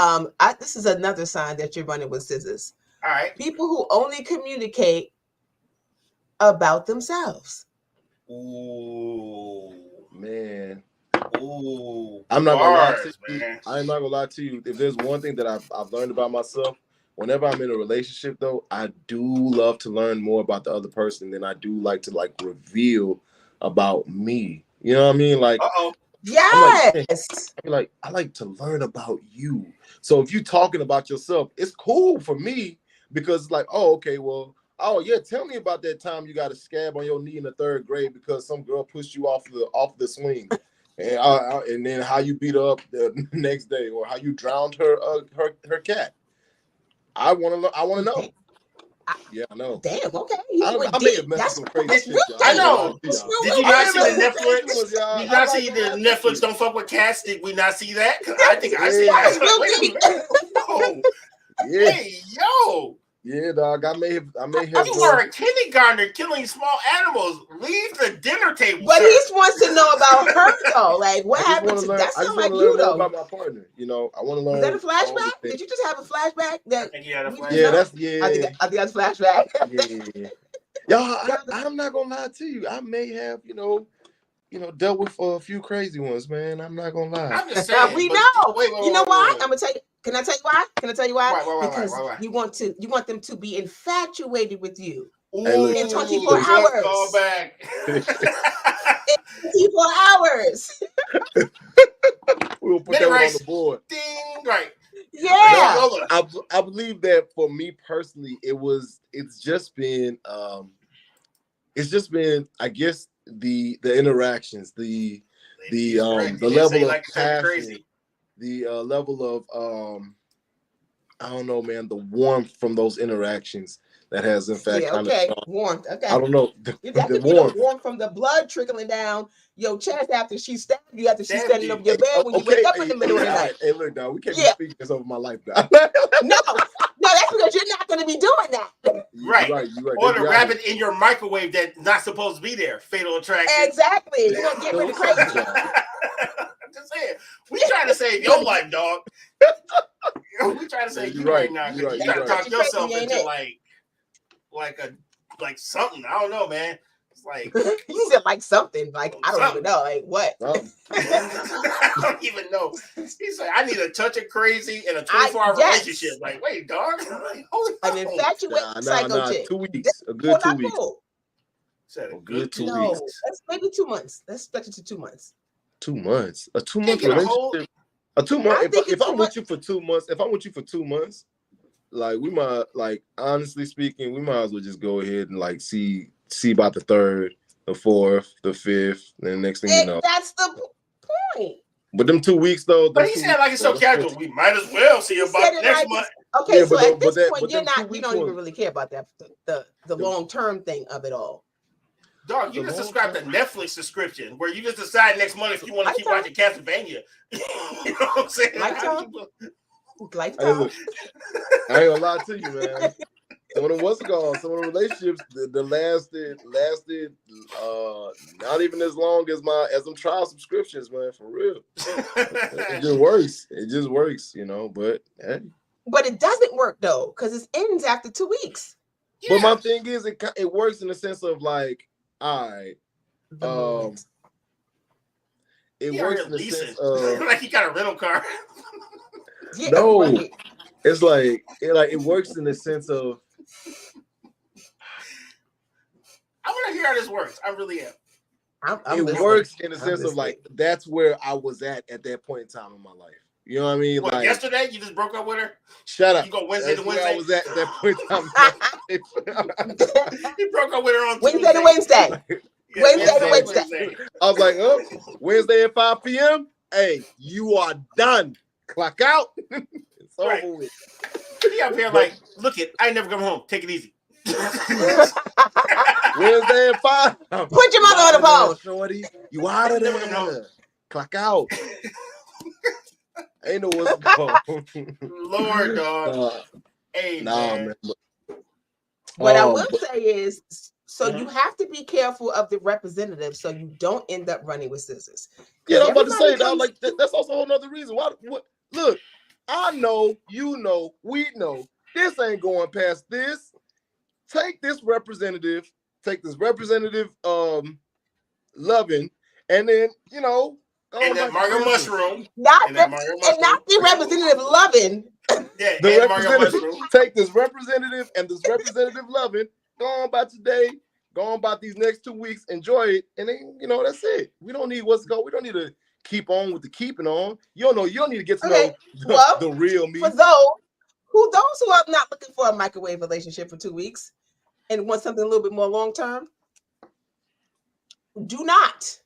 this is another sign that you're running with scissors. All right. People who only communicate about themselves. Ooh, man. Ooh. I'm not gonna lie to you. I'm not gonna lie to you. If there's one thing that I've learned about myself, whenever I'm in a relationship though, I do love to learn more about the other person than I do like to reveal about me. You know what I mean? Like Yes. I like to learn about you. So if you're talking about yourself, it's cool for me because it's like, oh, okay, well, oh yeah, tell me about that time you got a scab on your knee in the 3rd grade because some girl pushed you off the swing, and then how you beat her up the next day, or how you drowned her cat. I want to know. Yeah, I know. Damn. Okay. I may have messed with some crazy shit, y'all. I know. That's real Did you life. not see the Crazy Netflix? ones, y'all. Did you not I see like the that. Netflix Don't Fuck with Cats? Did we not see that? 'Cause I think I see That's that. real Wait a deep. minute. Yo. Yeah. Hey, yo. Yeah, dog. I may have. You are a kindergartner killing small animals. Leave the dinner table, But sir. he wants to know about her though. Like, what happened to that? I just Sound want like to you learn more though. about my partner. You know, I want to learn. Was that a all the flashback? things. Did you just have a flashback? That I think you had a we flashback. didn't Yeah, know? that's I think that's a flashback. yeah. Y'all, I'm not gonna lie to you. I may have, dealt with a few crazy ones, man. I'm not gonna lie. I'm just saying. We but- know. Wait, You know why? wait. I'm gonna tell you. Can I tell you why? Why? Because you want them to be infatuated with you. Hey, look. In 24 Let's hours. call back. 24 hours. We'll put that one on the board. Ding, right. Yeah. I believe that for me personally, it's just been I guess the interactions, the level of passion, the level of I don't know, man, the warmth from those interactions that has in fact warmth. Okay. I don't know. That could be the warmth from the blood trickling down your chest after she stabbed you, after she's standing over your bed when you wake up in the middle of the night. Hey, look, dog, we can't be speaking this over my life, dog. No, that's because you're not going to be doing that. Right. You're right. Or the rabbit in your microwave that's not supposed to be there. Fatal attraction. Exactly. You're going to get rid of crazy. I'm just saying. We trying to save your life, dog. We trying to save you right now. You got to talk yourself into like something. I don't know, man. It's like you said like something. Like I don't even know. Like what? I don't even know. He's like, I need a touch of crazy and a 24-hour relationship. Like, wait, dog. Like, an infatuated psycho chick. 2 weeks. A good 2 weeks. A good 2 weeks. That's maybe 2 months. Let's stretch it to 2 months. 2 months. A 2 month relationship. A 2 month. If I'm with you for 2 months, like we might, like honestly speaking, we might as well just go ahead and like see about the 3rd, the 4th, the 5th, and the next thing you know. That's the point. But them 2 weeks though. But he said like it's so casual. We might as well see about next month. Okay, yeah, so at this point, you don't even really care about that the long term thing of it all. Dog, you just subscribe to Netflix subscription where you just decide next month if you want to keep watching Castlevania. You know what I'm saying? Lifetime. I ain't gonna lie to you, man. Some of the relationships that lasted not even as long as them trial subscriptions, man, for real. It just works, but hey. But it doesn't work though, because it ends after 2 weeks. Yeah. But my thing is it works in the sense of like, all right. It works in the sense of like he got a rental car. Yeah, no, right. It's like it works in the sense of. I want to hear how this works. I really am. It works in the sense of like that's where I was at that point in time in my life. You know what I mean? What, like yesterday, you just broke up with her? Shut up. You go Wednesday to Wednesday. I was at that point in time. He broke up with her on Wednesday to Wednesday. Yeah, Wednesday to Wednesday. I was like, oh, Wednesday at 5 p.m. Hey, you are done. Clock out. It's over with. He up here like, look it, I ain't never come home. Take it easy. Wednesday at 5. Put your mother on the phone. Shorty, you out of there. Clock out. Ain't no what's going. Lord, dog. Hey, man. What I will say is, you have to be careful of the representative so you don't end up running with scissors. Yeah, I'm about to say that. Like that's also a whole nother reason. What? Look, I know, you know, we know. This ain't going past this. Take this representative, loving, and then and that Mario mushroom. Not the representative loving. Yeah, the representative. Take this representative and this representative loving. Go on about today. Go on about these next 2 weeks. Enjoy it, and then that's it. We don't need We don't need to keep on with the keeping on. You don't need to get to Okay, know well, the real me. For those who are not looking for a microwave relationship for 2 weeks and want something a little bit more long term, do not.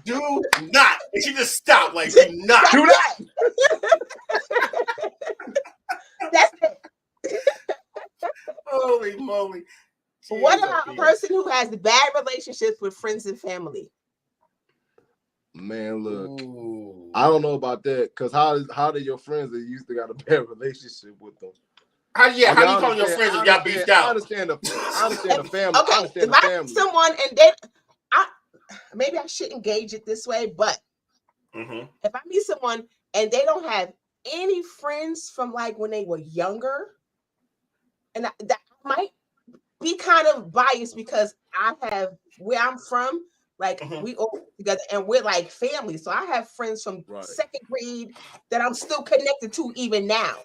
Do not. It should just stop. Like, do not. Do not. That's it. Holy moly. What about a person who has bad relationships with friends and family? Man, look, Ooh. I don't know about that, because how do your friends that used to got a bad relationship with them? How do you call your friends if y'all beefed out? I understand the family. Okay, I understand if the I family. someone and maybe I shouldn't gauge it this way, but if I meet someone and they don't have any friends from like when they were younger, and that might be kind of biased because I have where I'm from, like we all together and we're like family. So I have friends from second grade that I'm still connected to even now.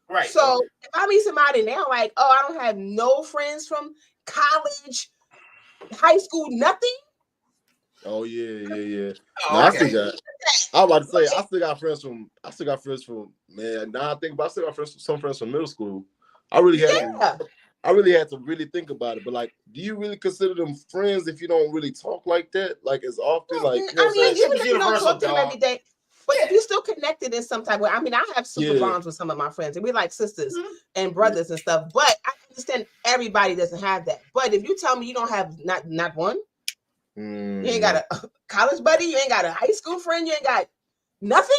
Right. So if I meet somebody now, like, oh, I don't have no friends from college, high school, nothing. Oh yeah. Oh, no, okay. I was about to say I still got friends from man. Now I think about, I still got some friends from middle school. I really had to really think about it. But like, do you really consider them friends if you don't really talk like that, like as often? Like, you know I mean, even if you don't talk to them dog. every day, but if you're still connected in some type of way, I mean, I have super bonds with some of my friends, and we're like sisters and brothers and stuff. But I understand everybody doesn't have that. But if you tell me you don't have not one, you ain't got a college buddy, you ain't got a high school friend, you ain't got nothing.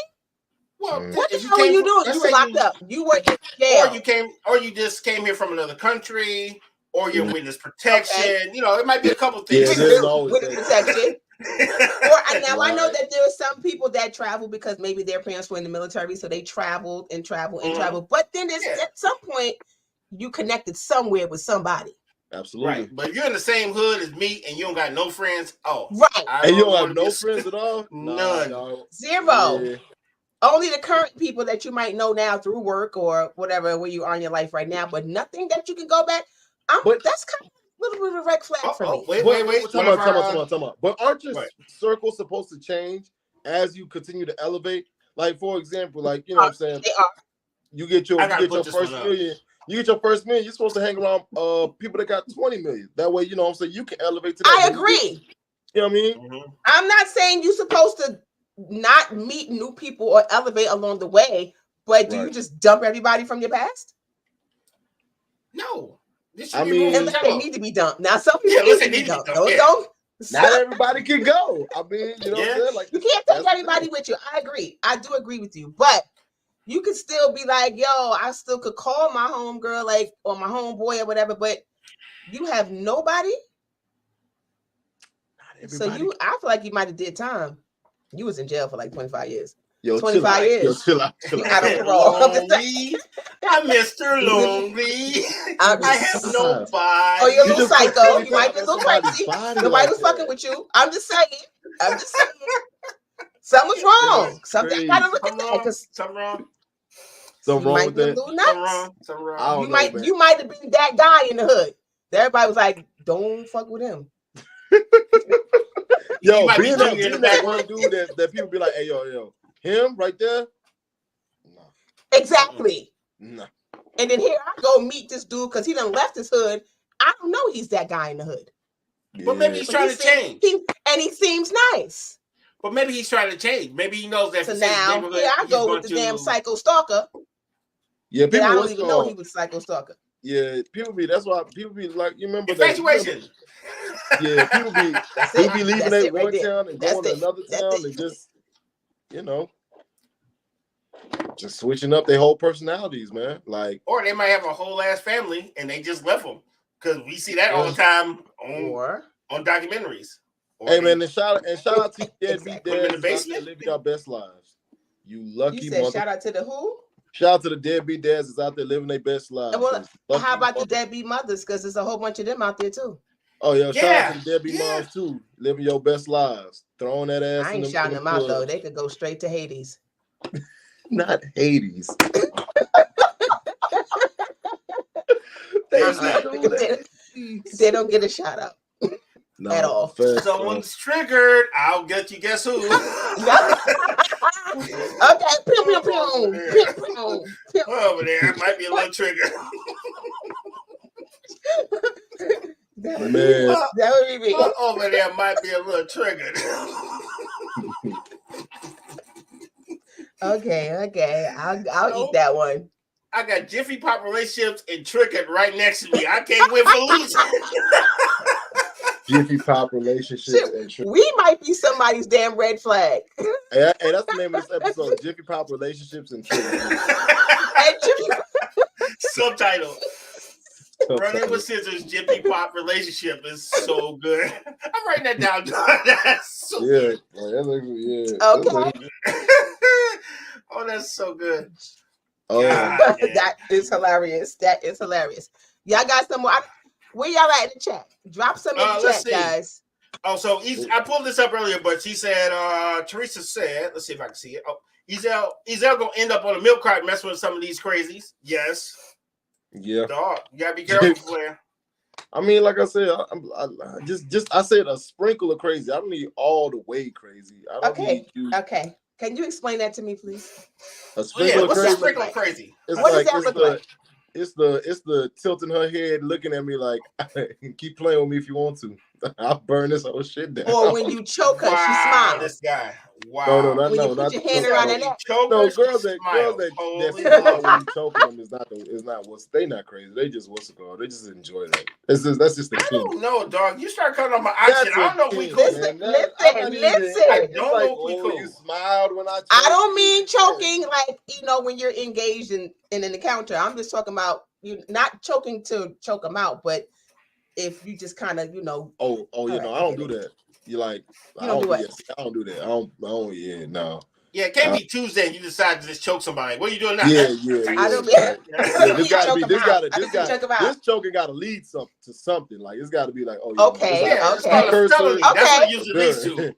Well, what the hell were you doing? You were locked up. You were in jail. Or you just came here from another country, or you're witness protection. Okay. You know, it might be a couple things. Yeah, there's always witness protection. I know that there are some people that travel because maybe their parents were in the military, so they traveled. But then at some point, you connected somewhere with somebody. Absolutely. Right. But if you're in the same hood as me and you don't got no friends, right. And you don't have no friends at all? None. Zero. Yeah. Only the current people that you might know now through work or whatever, where you are in your life right now, but nothing that you can go back. That's kind of a little bit of a red flag for me. Wait. Time out. But aren't your circles supposed to change as you continue to elevate? Like, for example, like, you know what I'm saying? They are. You get your first million. You get your first million, you're supposed to hang around people that got 20 million. That way, you know what I'm saying, you can elevate to that. I agree. You know what I mean? I'm not saying you're supposed to not meet new people or elevate along the way, but do you just dump everybody from your past? No. Unless they need to be dumped. Now, some people need to be dumped. Not everybody can go. I mean, you know what I'm saying? Like, you can't take everybody with you. I agree. I do agree with you. But you could still be like, yo, I still could call my homegirl, like, or my homeboy or whatever, but you have nobody. So I feel like you might have did time. You was in jail for like 25 years. 25 years. Yo, chill out. Out on parole. I'm Mr. Lonely. I have nobody. Oh, you're a little psycho. You might be a little crazy. Nobody was fucking with you. I'm just saying. Something's wrong. Something. I gotta look at that. Something wrong. Something wrong with that. Something wrong. You might have been that guy in the hood. Everybody was like, "Don't fuck with him." Yo, being that one dude that people be like, "Hey, yo, him right there." No. Exactly. No. And then here I go meet this dude because he done left his hood. I don't know he's that guy in the hood. Yeah. But maybe he's trying to change. And he seems nice. But maybe he's trying to change. Maybe he knows that. So now here I go with the damn psycho stalker. Yeah, people I don't even know he was psycho stalker. Yeah, that's why people be like, you remember infatuation. Yeah, people be leaving that one town and going to another town and just, you know, just switching up their whole personalities, man. Like, or they might have a whole ass family and they just left them, because we see that all the time on documentaries. Hey man, and shout out to deadbeat dads living your best lives. You lucky. You said shout out to the who? Shout out to the deadbeat dads that's out there living their best lives. Well, how about the deadbeat mothers? Because there's a whole bunch of them out there too. Oh yeah, shout out to the deadbeat moms too, living your best lives, throwing that ass. I ain't shouting them out though. They could go straight to Hades. Not Hades. They don't get a shout out at all. Facts, Someone's triggered. I'll get you. Guess who? Okay. Pew, pew, pew. Pew, pew, pew. Over there, it might be a little trigger. That Man. would be me. Over there might be a little triggered. Okay. I'll eat that one. I got Jiffy Pop relationships and triggered right next to me. I can't win for losing. Jiffy Pop relationships and triggered. We might be somebody's damn red flag. Hey, that's the name of this episode: Jiffy Pop relationships and triggered. And Jiffy Subtitle: Running with Scissors, Jiffy Pop relationship is so good. I'm writing that down. That's so good. Okay. Oh, that's so good. That is hilarious. Y'all got some more? Where y'all at in the chat? Drop some in the chat, guys. Oh, so I pulled this up earlier, but she said, Teresa said, let's see if I can see it. Oh, Ezel gonna end up on a milk cart messing with some of these crazies. Yes. Yeah. Dog, you gotta be careful, Blair. I mean, like I said, I said a sprinkle of crazy. I don't need all the way crazy. I don't need you. Okay. Can you explain that to me, please? A sprinkle of what's crazy. a sprinkle of crazy? What does that look like? It's the tilting her head, looking at me like, keep playing with me if you want to. I'll burn this whole shit down. Or when you choke her, she smiles. This guy. Wow. No, when you put your hand around her neck. No, girls that smile when you choke them is not what's they not crazy. They just what's it called? They just enjoy that. That's just the key. I don't know, dog. You start cutting on my action. I don't know if we cool. Listen. I don't know if we cool. You smiled when I. I don't mean choking like when you're engaged in an encounter. I'm just talking about you not choking to choke them out, but if you just kind of I don't do that. You like I don't do that. I don't no. Yeah, it can't be Tuesday and you decide to just choke somebody. What are you doing now? Yeah. I don't This choking gotta lead to something. Like it's gotta be like, okay. That's what it usually leads to.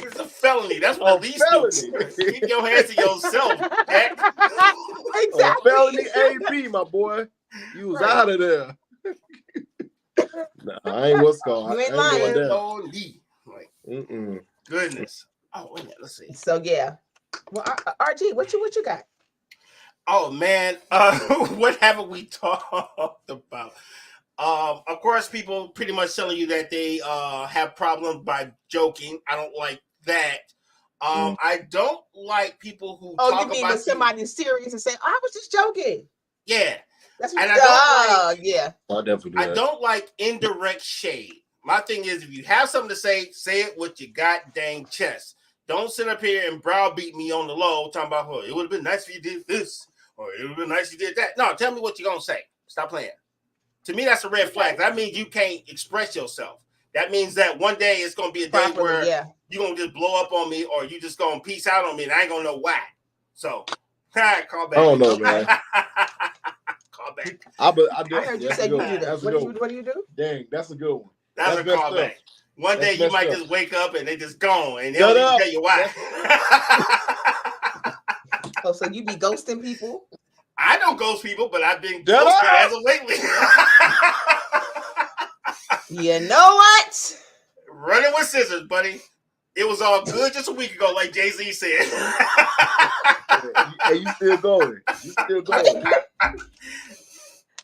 It's a felony. That's what it leads to. Keep your hands to yourself, Jack. Exactly. Felony AP, my boy. You was out of there. Nah, I ain't what's called. You ain't lying. Goodness. Oh, wait a minute. Let's see. So yeah. Well, RG, what you got? Oh man, what haven't we talked about? Of course, people pretty much telling you that they have problems by joking. I don't like that. I don't like people who talk you mean about when somebody's serious and say, "I was just joking." Yeah. That's what and I don't like indirect shade. My thing is, if you have something to say it with your goddamn chest. Don't sit up here and browbeat me on the low talking about, it would have been nice if you did this, or it would have been nice if you did that. No, tell me what you're gonna say. Stop playing. To me, that's a red flag. That means you can't express yourself. That means that one day it's gonna be a day where you're gonna just blow up on me, or you just gonna peace out on me, and I ain't gonna know why. So, call back. I don't know, man. Call back. I heard you say you do that. What do you do? Dang, that's a good one. That's a callback. One day you might just wake up and they just gone, and they'll even tell you why. So you be ghosting people? I don't ghost people, but I've been ghosted as of lately. You know what? Running with scissors, buddy. It was all good just a week ago, like Jay-Z said. Hey, you still going?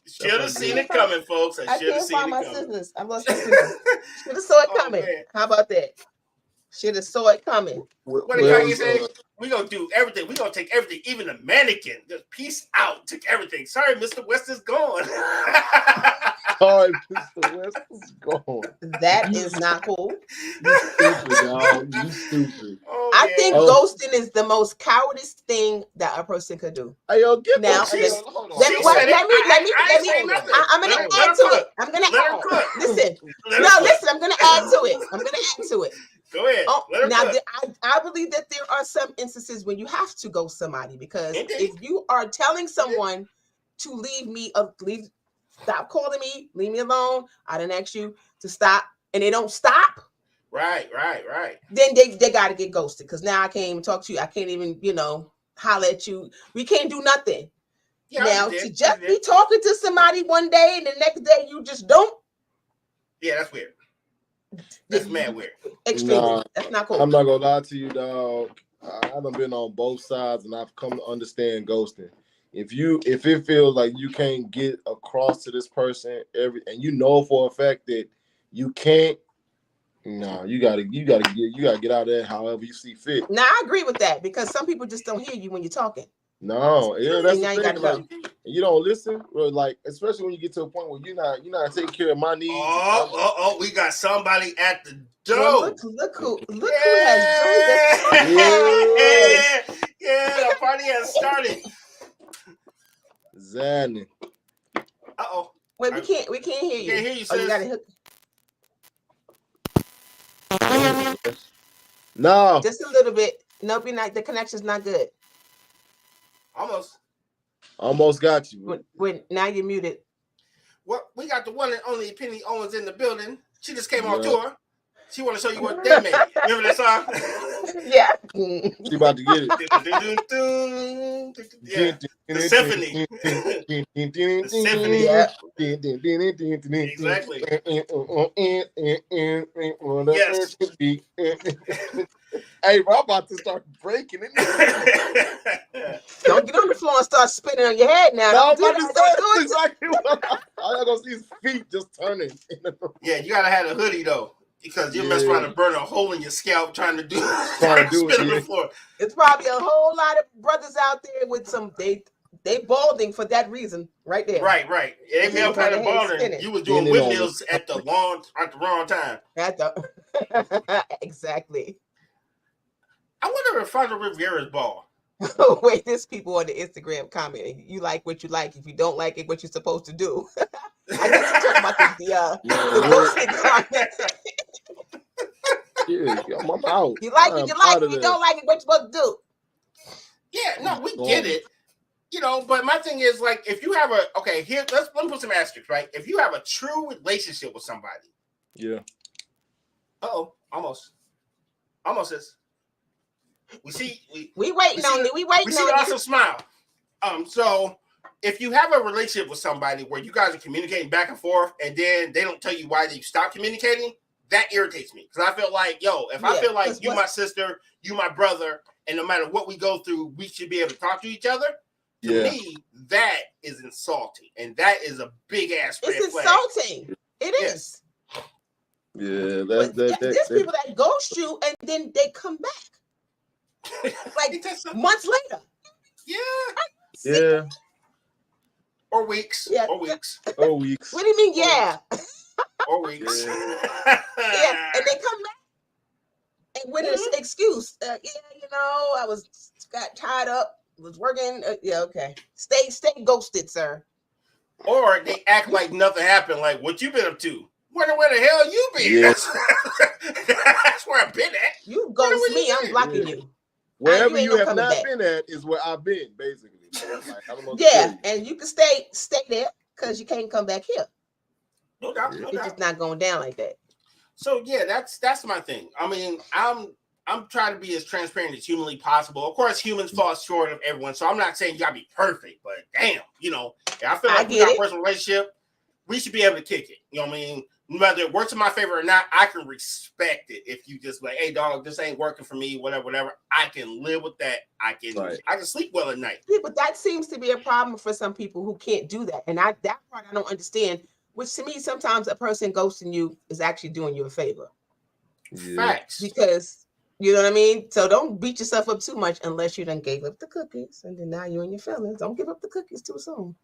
Should have seen it coming, folks. I should have seen it coming. Scissors. I lost my scissors. Should have saw it coming. How about that? Should have saw it coming. What did you say? We're going to do everything. We're going to take everything, even the mannequin. Just peace out. Took everything. Sorry, Mr. West is gone. Sorry, Mr. West is gone. That is not cool. You stupid, dog. You stupid. I think ghosting is the most cowardice thing that a person could do. Hey, yo, get now. Let me. I'm gonna add to it. I'm gonna add. Listen. Listen. I'm gonna add to it. Go ahead. I believe that there are some instances when you have to ghost somebody because if you are telling someone to leave, stop calling me, leave me alone. I didn't ask you to stop, and they don't stop. Right. Then they got to get ghosted because now I can't even talk to you. I can't even holler at you. We can't do nothing. Yeah, Now, did. to just be talking to somebody one day and the next day you just don't. Yeah, that's weird. That's mad weird. Extremely. Nah, that's not cool. I'm not gonna lie to you, dog. I've been on both sides, and I've come to understand ghosting. If it feels like you can't get across to this person and you know for a fact that you can't, no, you gotta get out of there however you see fit. Now I agree with that because some people just don't hear you when you're talking. No, yeah, that's the now you thing. gotta Like, go. you don't listen, or like, especially when you get to a point where you're not taking care of my needs. Oh, we got somebody at the door. Well, look who has joined us. Yeah, the party has started. Zanny. Uh-oh. Wait, we can't hear you. Can't hear you, Oh, you sis. gotta hook. No. Just a little bit. Nope, you're not. The connection's not good. Almost got you. When now you're muted. Well, we got the one and only Penny Owens in the building. She just came on tour. She want to show you what they made. Remember that song? Yeah. She about to get it. Yeah. The symphony. The symphony. Yeah. Exactly. Yes. Hey, bro, I'm about to start breaking it. Don't get on the floor and start spinning on your head now. No, Don't do that. Don't do it. Exactly what I'm gonna see his feet just turning. Yeah, you gotta have a hoodie though, because you mess around and burn a hole in your scalp trying to do spin on the floor. It's probably a whole lot of brothers out there with some they balding for that reason, right there. Right. They male pattern balding. You was doing windmills at the wrong time. Exactly. I wonder if Father Rivera's bald. Oh, wait, there's people on the Instagram commenting. You like what you like. If you don't like it, what you're supposed to do. I guess you're talking about I'm out. You like it, you like it. If you don't like it, what you supposed to do? Yeah, no, we get it. You know, but my thing is, like, if you have let me put some asterisks, right? If you have a true relationship with somebody. Yeah. Almost is. We waiting on you. We waiting on you. Also smile. So if you have a relationship with somebody where you guys are communicating back and forth, and then they don't tell you why they stop communicating, that irritates me because I feel like, I feel like you my sister, you my brother, and no matter what we go through, we should be able to talk to each other. To me, that is insulting, and that is a big ass red flag. It's insulting. It is. Yeah, there's people that ghost you and then they come back like months later. Yeah. Or weeks. Yeah. Or weeks. What do you mean? Yeah. Or weeks. Yeah, and they come back and with an excuse. I got tied up, was working. Okay. Stay ghosted, sir. Or they act like nothing happened. Like, what you been up to? Where the hell you been? Yeah. That's where I've been at. You ghost me, I'm blocking you. Wherever you have not been at is where I've been, basically. And you can stay there because you can't come back here. No doubt. It's just not going down like that. So yeah, that's my thing. I mean, I'm trying to be as transparent as humanly possible. Of course, humans fall short of everyone, so I'm not saying you gotta be perfect, but damn, I feel like we got a personal relationship, we should be able to kick it. You know what I mean? Whether it works in my favor or not, I can respect it. If you just like, hey dog, this ain't working for me, whatever. I can live with that. I can sleep well at night. Yeah, but that seems to be a problem for some people who can't do that. And that part I don't understand. Which to me, sometimes a person ghosting you is actually doing you a favor. Yeah. Facts. Because you know what I mean? So don't beat yourself up too much unless you done gave up the cookies. And then now you're in your feelings. Don't give up the cookies too soon.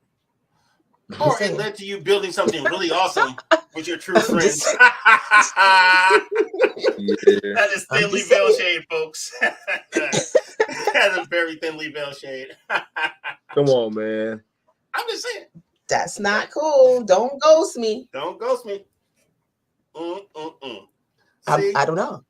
Or it led to you building something really awesome with your true friends. That is thinly veiled shade, folks. That is very thinly veiled shade. Come on, man. I'm just saying. That's not cool. Don't ghost me. Don't ghost me. I don't know.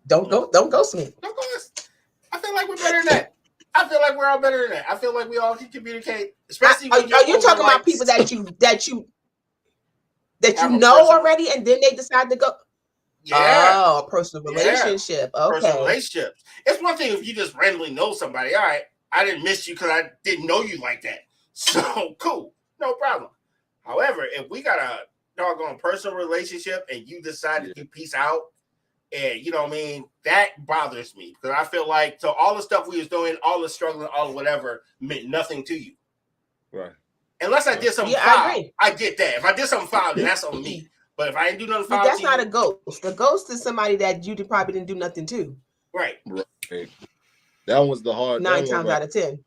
Don't ghost me. Don't ghost. I feel like we're better than that. I feel like we're all better than that. I feel like we all can communicate, especially. Are you talking about people that you know already, and then they decide to go? Yeah. Oh, a personal relationship. Okay. Personal relationships. It's one thing if you just randomly know somebody. All right, I didn't miss you because I didn't know you like that. So cool, no problem. However, if we got a doggone personal relationship and you decide to peace out, and you know what I mean, that bothers me because I feel like so all the stuff we was doing, all the struggling, all the whatever meant nothing to you. Right. Unless I did something foul. I get that. If I did something foul, then that's on me. But if I didn't do nothing foul, that's not a ghost. A ghost is somebody that you probably didn't do nothing to. Right. That was the hard 9 times out of 10.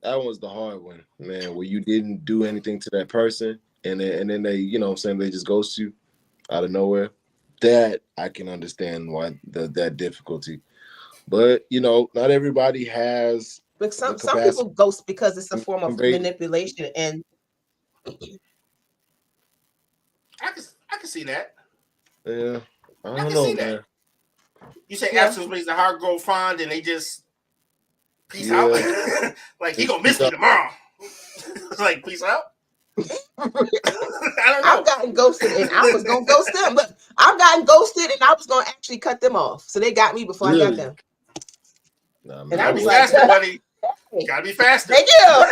That was the hard one, man, where you didn't do anything to that person and then they, you know what I'm saying, they just ghost you out of nowhere. That I can understand why that difficulty. But, you know, not everybody has. But some people ghost because it's a form of manipulation. And I can see that. Yeah. I don't know, man. That. You say absence makes the heart grow fond and they just peace out? Like, he gonna miss me tomorrow. It's like, peace out? I don't know. I've gotten ghosted and I was gonna ghost them. Look, I've gotten ghosted and I was gonna actually cut them off. So they got me before I got them. Nah, and I was like, faster, buddy. You gotta be faster. Thank you.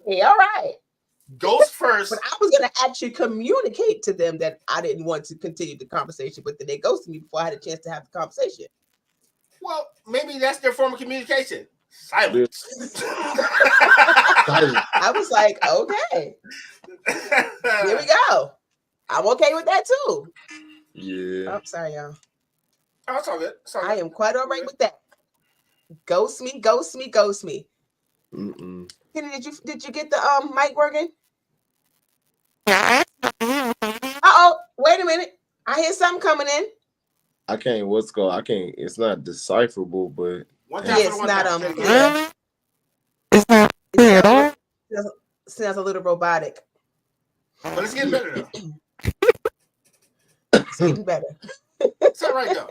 Hey, all right. Ghost first. But I was gonna actually communicate to them that I didn't want to continue the conversation, but then they ghosted me before I had a chance to have the conversation. Well, maybe that's their form of communication. Silence. I was like, okay. Here we go. I'm okay with that too. Yeah. I'm sorry, y'all. Oh, it's all good. I am quite all right with that. Ghost me, ghost me, ghost me. Mm-mm. Kenny, did you get the mic working? Uh-oh, wait a minute. I hear something coming in. I can't, it's not decipherable, but it's not it sounds a little robotic. But it's getting better though. It's getting better. It's all right though.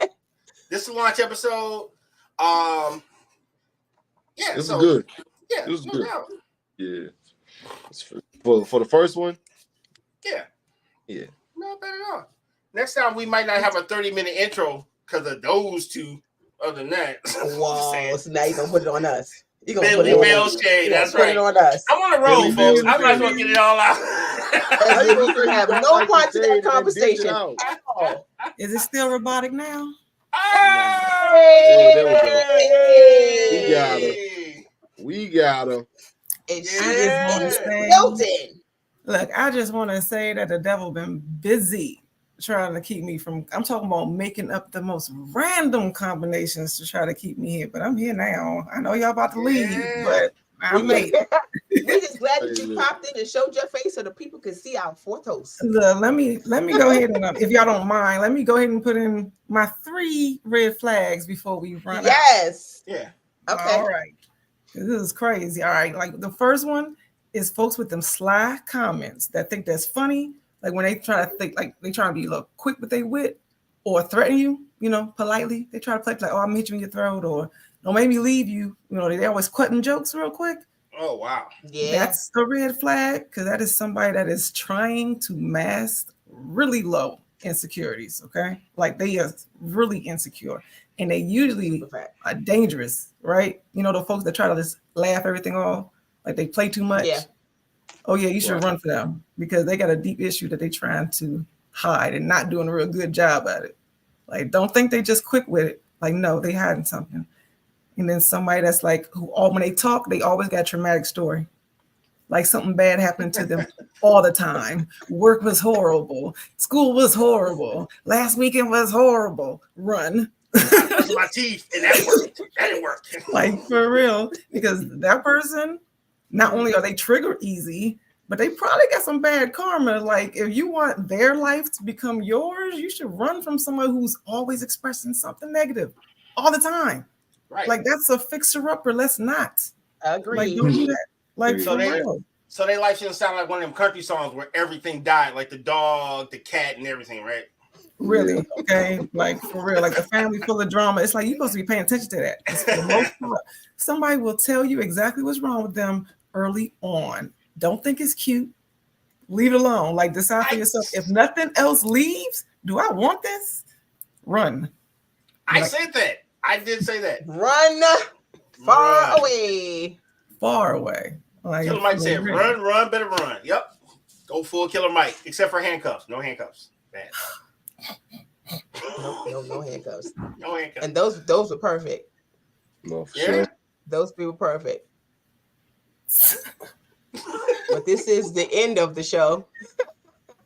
This is a launch episode. Yeah, this is good. Yeah, this is no good. doubt. Yeah, for the first one. Yeah. Yeah. Not bad at all. Next time we might not have a 30-minute intro because of those two. Other than that, wow. So now you're gonna put it on us. You're gonna put it on Shade. That's right. Put it on us. I'm on the road, folks. I might as well get it all out. As if we can have no part to that conversation at all. Is it still robotic now? Hey, there we go. We got him. And she is built-in. Look, I just want to say that the devil been busy trying to keep me from. I'm talking about making up the most random combinations to try to keep me here. But I'm here now. I know y'all about to leave, but I'm late. We're just glad that you popped in and showed your face so the people can see our photos. Look, let me go ahead and, if y'all don't mind, let me go ahead and put in my 3 red flags before we run out. Yes. Yeah. Okay. All right. This is crazy. All right. Like the first one is folks with them sly comments that think that's funny. Like when they try to think, like they try to be a little quick with their wit or threaten you, you know, politely. They try to play like, oh, I'm gonna hit you in your throat or don't make me leave you. You know, they always cutting jokes real quick. Oh, wow. Yeah. That's a red flag because that is somebody that is trying to mask really low insecurities. Okay. Like they are really insecure and they usually are dangerous, right? You know, the folks that try to just laugh everything off, like they play too much. Yeah. Oh yeah, you should run for them because they got a deep issue that they're trying to hide and not doing a real good job at it. Like, don't think they just quick with it. Like, no, they hiding something. And then somebody that's like, when they talk, they always got a traumatic story. Like something bad happened to them all the time. Work was horrible. School was horrible. Last weekend was horrible. Run. My teeth and that worked. That didn't work. Like for real, because that person, not only are they trigger easy, but they probably got some bad karma. Like if you want their life to become yours, you should run from someone who's always expressing something negative all the time. Right. Like that's a fixer-upper. Let's not. Agreed. Like don't do that. Like for real. So their life shouldn't sound like one of them country songs where everything died, like the dog, the cat, and everything, right? Really, okay, like for real, like the family full of drama. It's like you're supposed to be paying attention to that. For the most part, somebody will tell you exactly what's wrong with them early on. Don't think it's cute. Leave it alone. Like decide for yourself. If nothing else leaves, do I want this? Run. I said that. I did say that. Run far Run. away. Far away. Like, Killer Mike said, run, better run. Yep. Go full Killer Mike, except for handcuffs. No handcuffs. Bad. No handcuffs. No handcuffs. And those were perfect. No, for sure. Those people perfect. But this is the end of the show.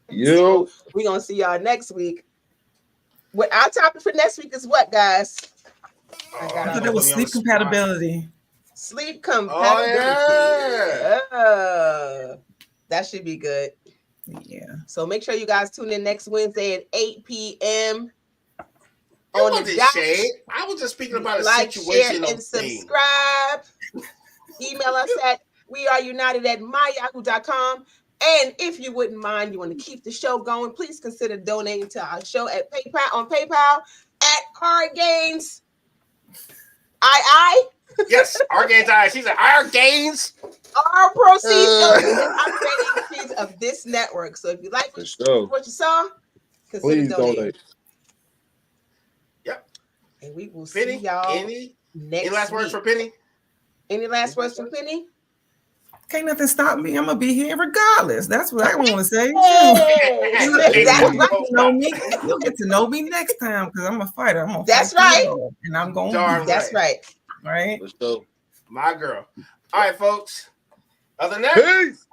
Yo. So we're gonna see y'all next week. What our topic for next week is what, guys? I thought that was sleep compatibility. Sleep compatibility. Oh, yeah. That should be good. Yeah. So make sure you guys tune in next Wednesday at 8 p.m. on the dot. I was just speaking about a situation. Share, and subscribe. Email us at weareunited@myyahoo.com. And if you wouldn't mind, you want to keep the show going, please consider donating to our show at PayPal at Argains. Yes, Argains. She's like Argains. Our proceeds go to the upgrading fees of this network. So if you like what you saw, consider donating. Yep. And we will Penny, see y'all next Any last words for Penny? Any last words for Penny? Can't nothing stop me. I'm gonna be here regardless. That's what I want to say. You'll get to know me next time because I'm a fighter. I'm gonna That's right. And I'm going. That's right. Right. Let's go. My girl. All right, folks. Other than that, peace.